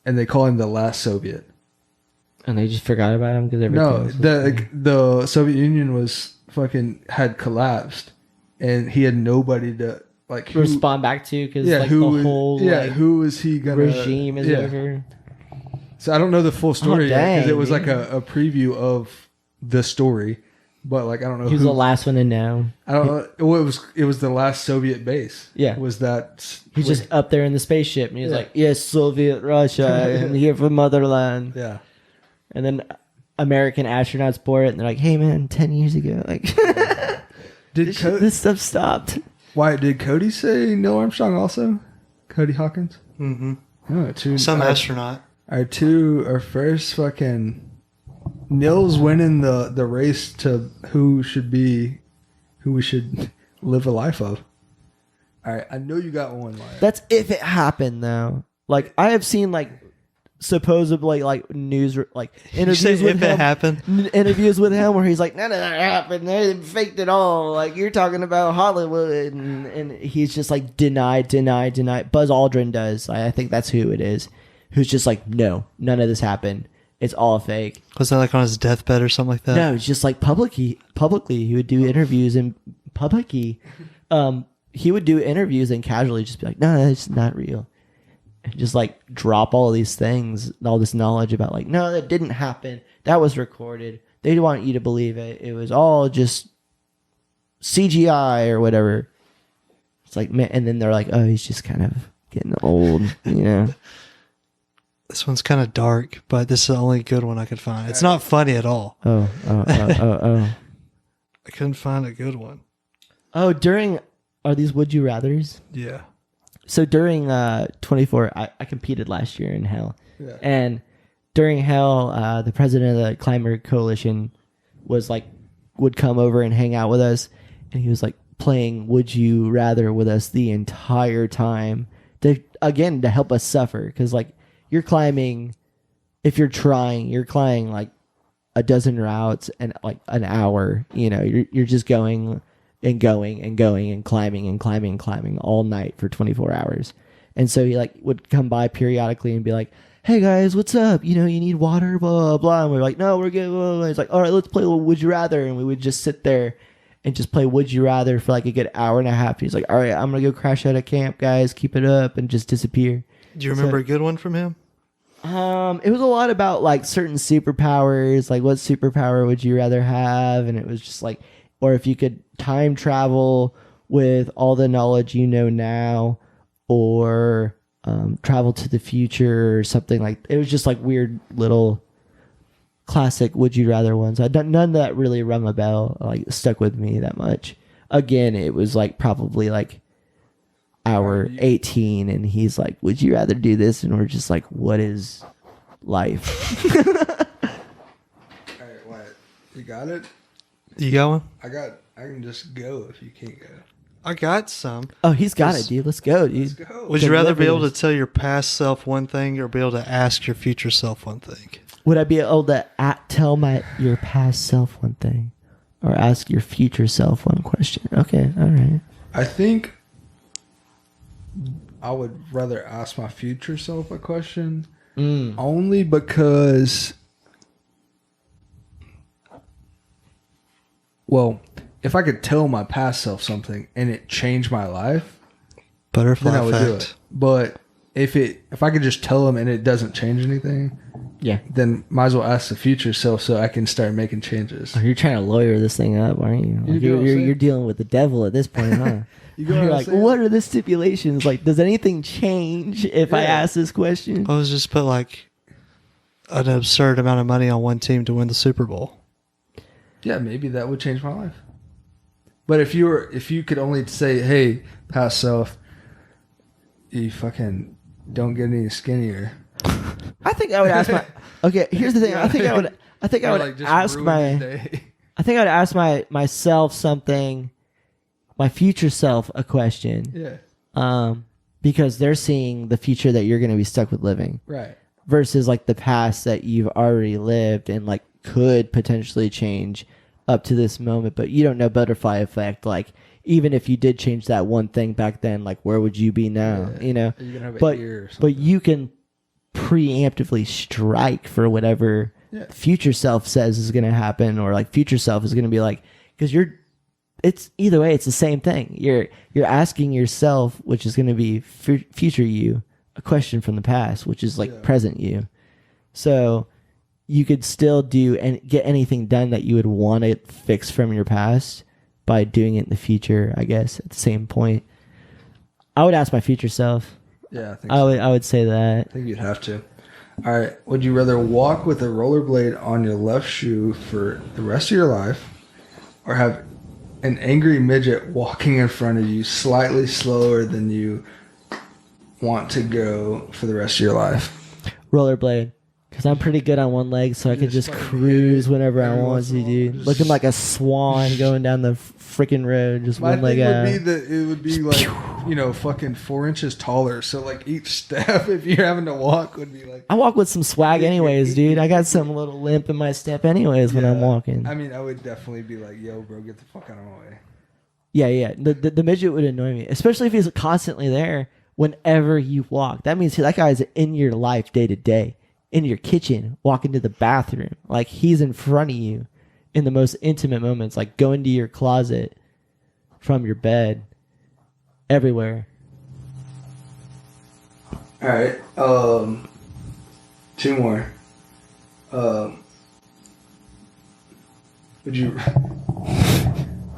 B: and they call him the last Soviet.
A: And they just forgot about him because
B: the Soviet Union was fucking had collapsed, and he had nobody to like
A: respond back to because who
B: is he gonna
A: regime is over.
B: So I don't know the full story because it was like a preview of the story, but like I don't know.
A: He was the last one to know.
B: I don't know. Well, it was the last Soviet base.
A: Yeah,
B: was that
A: he's just up there in the spaceship and he's like, "Yes, Soviet Russia, I'm here for motherland."
B: Yeah,
A: and then American astronauts board it and they're like, "Hey, man, 10 years ago, like, this stuff stopped."
B: Why did Cody say Neil Armstrong also? Cody Hawkins.
C: Mm-hmm.
B: No,
C: some astronaut.
B: Our first fucking Neil's winning the race to who who we should live a life of. All right, I know you got one, Wyatt.
A: That's if it happened, though. Like, I have seen, like, supposedly, like, news, like, interviews with
C: if
A: him.
C: it happened?
A: Interviews with him where he's like, none of that happened. They faked it all. Like, you're talking about Hollywood. And he's just, like, denied. Buzz Aldrin does. I think that's who it is. Who's just like, no, none of this happened. It's all fake.
C: Was that like on his deathbed or something like that?
A: No, it's just like publicly he would do interviews and publicly he would do interviews and casually just be like, no, it's not real. And just like drop all of these things, all this knowledge about like, no, that didn't happen. That was recorded. They want you to believe it. It was all just CGI or whatever. It's like, man, and then they're like, oh, he's just kind of getting old, you know?
C: This one's kind of dark, but this is the only good one I could find. It's not funny at all.
A: Oh.
C: I couldn't find a good one.
A: Oh, are these Would You Rathers?
C: Yeah.
A: So during 24, I competed last year in Hell.
B: Yeah.
A: And during Hell, the president of the Climber Coalition would come over and hang out with us. And he was like playing Would You Rather with us the entire time to help us suffer. Because like you're climbing, if you're climbing like a dozen routes and like an hour, you know, you're just going and climbing all night for 24 hours. And so he like would come by periodically and be like, hey guys, what's up? You know, you need water, blah, blah, blah. And we're like, no, we're good. Blah, blah. He's like, all right, let's play a little Would You Rather. And we would just sit there and just play Would You Rather for like a good hour and a half. He's like, all right, I'm going to go crash out of camp, guys. Keep it up, and just disappear.
C: Do you remember a good one from him?
A: It was a lot about like certain superpowers, like what superpower would you rather have? And it was just like, or if you could time travel with all the knowledge you know now, or travel to the future or something like. It was just like weird little classic would you rather ones. None that really rung a bell, like stuck with me that much. Again, it was like probably like hour 18 and he's like, would you rather do this? And we're just like, what is life?
B: All right, Wyatt, you got it?
C: You got one?
B: I can just go if you can't go.
C: I got some.
A: Oh, he's got it, dude. Let's go, dude.
B: Let's go.
C: Would you rather be able to tell your past self one thing or be able to ask your future self one thing?
A: Would I be able to tell your past self one thing or ask your future self one question? Okay, all right.
B: I think I would rather ask my future self a question only because, well, if I could tell my past self something and it changed my life,
C: Butterfly
B: then I would
C: effect.
B: do it. But if I could just tell them and it doesn't change anything,
A: Yeah.
B: then might as well ask the future self so I can start making changes.
A: Oh, you're trying to lawyer this thing up, aren't you? Like,
B: get what I'm saying?
A: you're dealing with the devil at this point, huh?
B: You get what
A: You're
B: I'm
A: like,
B: saying?
A: what are the stipulations? Like, does anything change if I
B: Yeah.
A: ask this question?
C: I was just put like an absurd amount of money on one team to win the Super Bowl.
B: Yeah, maybe that would change my life. But if you could only say, "Hey, past self, you fucking don't get any skinnier."
A: I think I would ask my. Okay, here's the thing. I think I would
B: Or, like, just
A: ask
B: ruin your day.
A: I think I'd ask myself something, my future self a question.
B: Yeah.
A: Because they're seeing the future that you're going to be stuck with living.
B: Right.
A: Versus like the past that you've already lived and like could potentially change up to this moment, but you don't know butterfly effect. Like even if you did change that one thing back then, like where would you be now?
B: Yeah.
A: You know,
B: Are you gonna have
A: but
B: a ear or
A: but
B: something?
A: you can preemptively strike for whatever future self says is going to happen, or like future self is going to be like, because it's either way, it's the same thing. You're asking yourself, which is going to be future you, a question from the past, which is like present you. So you could still do and get anything done that you would want to fix from your past by doing it in the future, I guess, at the same point. I would ask my future self.
B: Yeah, I think so.
A: I would say that.
B: I think you'd have to. All right. Would you rather walk with a rollerblade on your left shoe for the rest of your life, or have an angry midget walking in front of you slightly slower than you want to go for the rest of your life?
A: Rollerblade. Because I'm pretty good on one leg, so I can just cruise whenever I want to, dude. Looking like a swan going down the freaking road, just one leg out.
B: It would be like, fucking 4 inches taller. So like each step, if you're having to walk, would be like.
A: I walk with some swag anyways, dude. I got some little limp in my step anyways when I'm walking.
B: I mean, I would definitely be like, yo, bro, get the fuck out of my way.
A: Yeah. The midget would annoy me, especially if he's constantly there whenever you walk. That means that guy's in your life day to day. In your kitchen, walking to the bathroom, like he's in front of you in the most intimate moments, like going to your closet from your bed, everywhere.
B: All right, 2 more.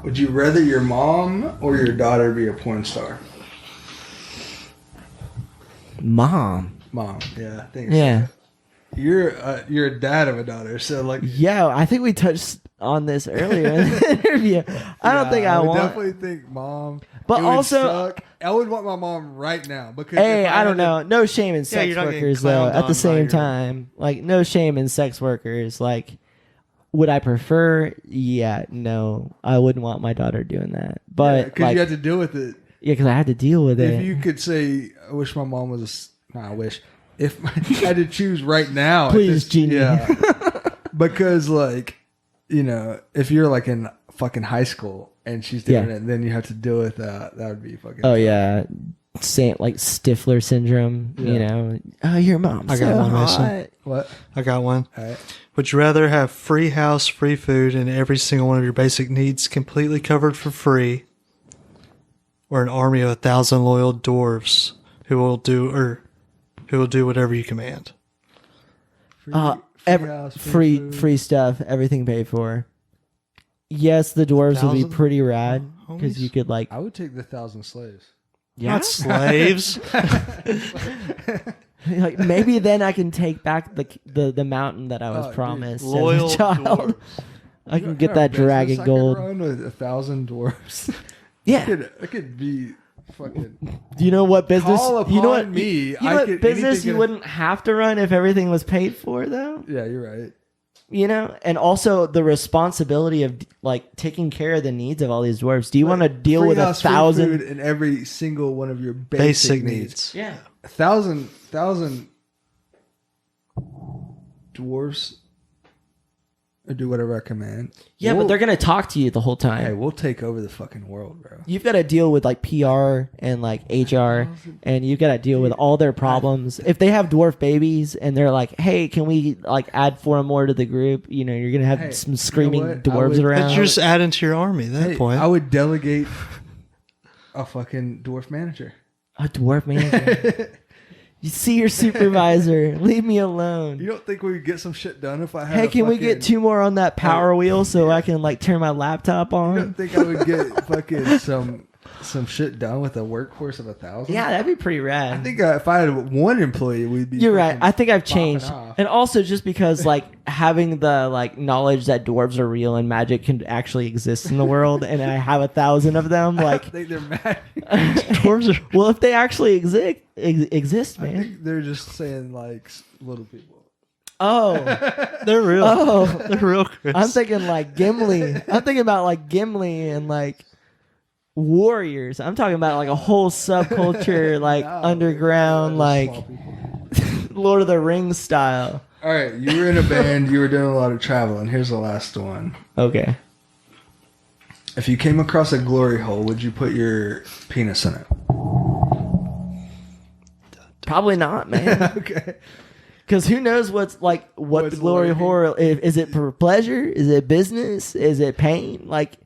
B: Would you rather your mom or your daughter be a porn star?
A: Mom,
B: yeah, I think
A: yeah.
B: So. You're a dad of a daughter, so like.
A: Yeah, I think we touched on this earlier in the interview. I don't think I want.
B: Definitely think mom.
A: But also,
B: I would want my mom right now because.
A: Hey, I don't know. No shame in sex workers though. At the same time, like no shame in sex workers. Like, would I prefer? Yeah, no, I wouldn't want my daughter doing that. But
B: because you had to deal with it.
A: Yeah, because I had to deal with it.
B: If you could say, I wish my mom was. I wish. If I had to choose right now,
A: please, Genie.
B: Yeah, because like, if you're like in fucking high school and she's doing it, then you have to deal with that. That would be fucking.
A: Oh yeah, like Stifler syndrome.
B: Yeah.
A: Oh, your mom's
C: I got
A: so
C: one,
A: hot.
C: Mason.
B: What?
C: I got one.
B: All right.
C: Would you rather have free house, free food, and every single one of your basic needs completely covered for free, or an army of 1,000 loyal dwarves who will do whatever you command?
A: Free stuff, everything paid for. Yes, the dwarves would be pretty rad because you could like.
B: I would take the 1,000 slaves.
A: Yeah?
C: Not slaves.
A: Like maybe then I can take back the mountain that I was promised
C: loyal
A: as a child.
C: dwarves.
A: I can get that dragon gold.
B: I could run with 1,000 dwarves.
A: Yeah,
B: I could be fucking.
A: You know what business?
B: Call upon
A: you know what
B: me.
A: You know what business you wouldn't have to run if everything was paid for, though.
B: Yeah, you're right.
A: And also the responsibility of like taking care of the needs of all these dwarves. Do you want to deal with 1,000
B: food in every single one of your basic needs?
A: Yeah,
B: 1,000 dwarves do whatever I command.
A: Yeah, but they're gonna talk to you the whole time.
B: Hey, we'll take over the fucking world, bro.
A: You've got to deal with like PR and like HR, and you've got to deal with all their problems. If they have dwarf babies and they're like, "Hey, can we like add 4 more to the group?" You're gonna have some screaming dwarves around.
C: But you're just adding to your army at that point.
B: I would delegate a fucking dwarf manager.
A: A dwarf manager. You see your supervisor. Leave me alone.
B: You don't think we could get some shit done if I had?
A: Hey, can we get 2 more on that power wheel so I can like turn my laptop on?
B: You don't think I would get fucking some shit done with a workforce of 1,000?
A: Yeah, that'd be pretty rad.
B: I think if I had 1 employee, we'd be.
A: You're right. I think I've changed,
B: off.
A: and also just because like having the like knowledge that dwarves are real and magic can actually exist in the world, and I have 1,000 of them. Like,
B: I think they're mad.
A: Dwarves are well, if they actually exist, man.
B: I think they're just saying like little people.
A: Oh,
C: they're real.
A: Oh,
C: they're real. Chris.
A: I'm thinking like Gimli. I'm thinking about like Gimli and like warriors. I'm talking about like a whole subculture, like underground, like Lord of the Rings style.
B: All right, you were in a band. You were doing a lot of traveling. Here's the last one.
A: Okay.
B: If you came across a glory hole, would you put your penis in it?
A: Probably not, man.
B: Okay.
A: Because who knows what's the glory hole is? It for pleasure? Is it business? Is it pain? Like,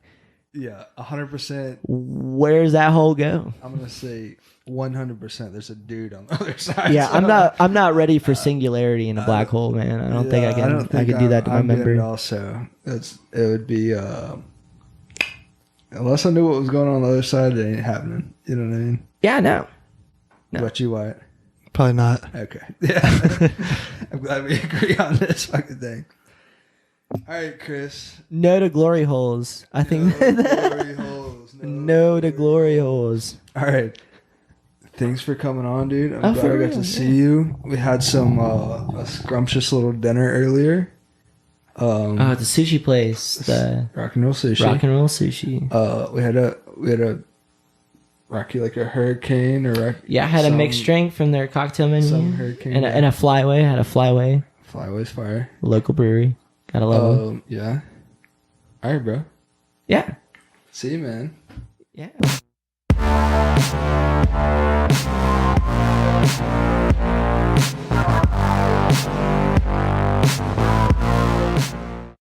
B: yeah, 100%.
A: Where's that hole go?
B: I'm gonna say 100%. There's a dude on the other side.
A: Yeah, so I'm not ready for singularity in a black hole, man. I don't think I can do that to my member.
B: Also, it would be unless I knew what was going on the other side, it ain't happening. You know what I mean?
A: Yeah, no.
B: What about you, Wyatt?
C: Probably not.
B: Okay. Yeah. I'm glad we agree on this fucking thing. All right, Chris.
A: No to glory holes. I think
B: glory holes.
A: no to glory holes.
B: All right. thanks for coming on, dude. I'm
A: Oh,
B: glad
A: for
B: I got
A: real,
B: to see you. We had some a scrumptious little dinner earlier.
A: Oh, the sushi place, the
B: rock and roll sushi.
A: rock and roll sushi.
B: We had a rocky like a hurricane or
A: Yeah, I had a mixed drink from their cocktail menu,
B: some hurricane,
A: and a flyway. Had a flyway,
B: Flyway's fire.
A: local brewery. Gotta love them.
B: Yeah. All right, bro.
A: Yeah,
B: See you, man.
A: yeah.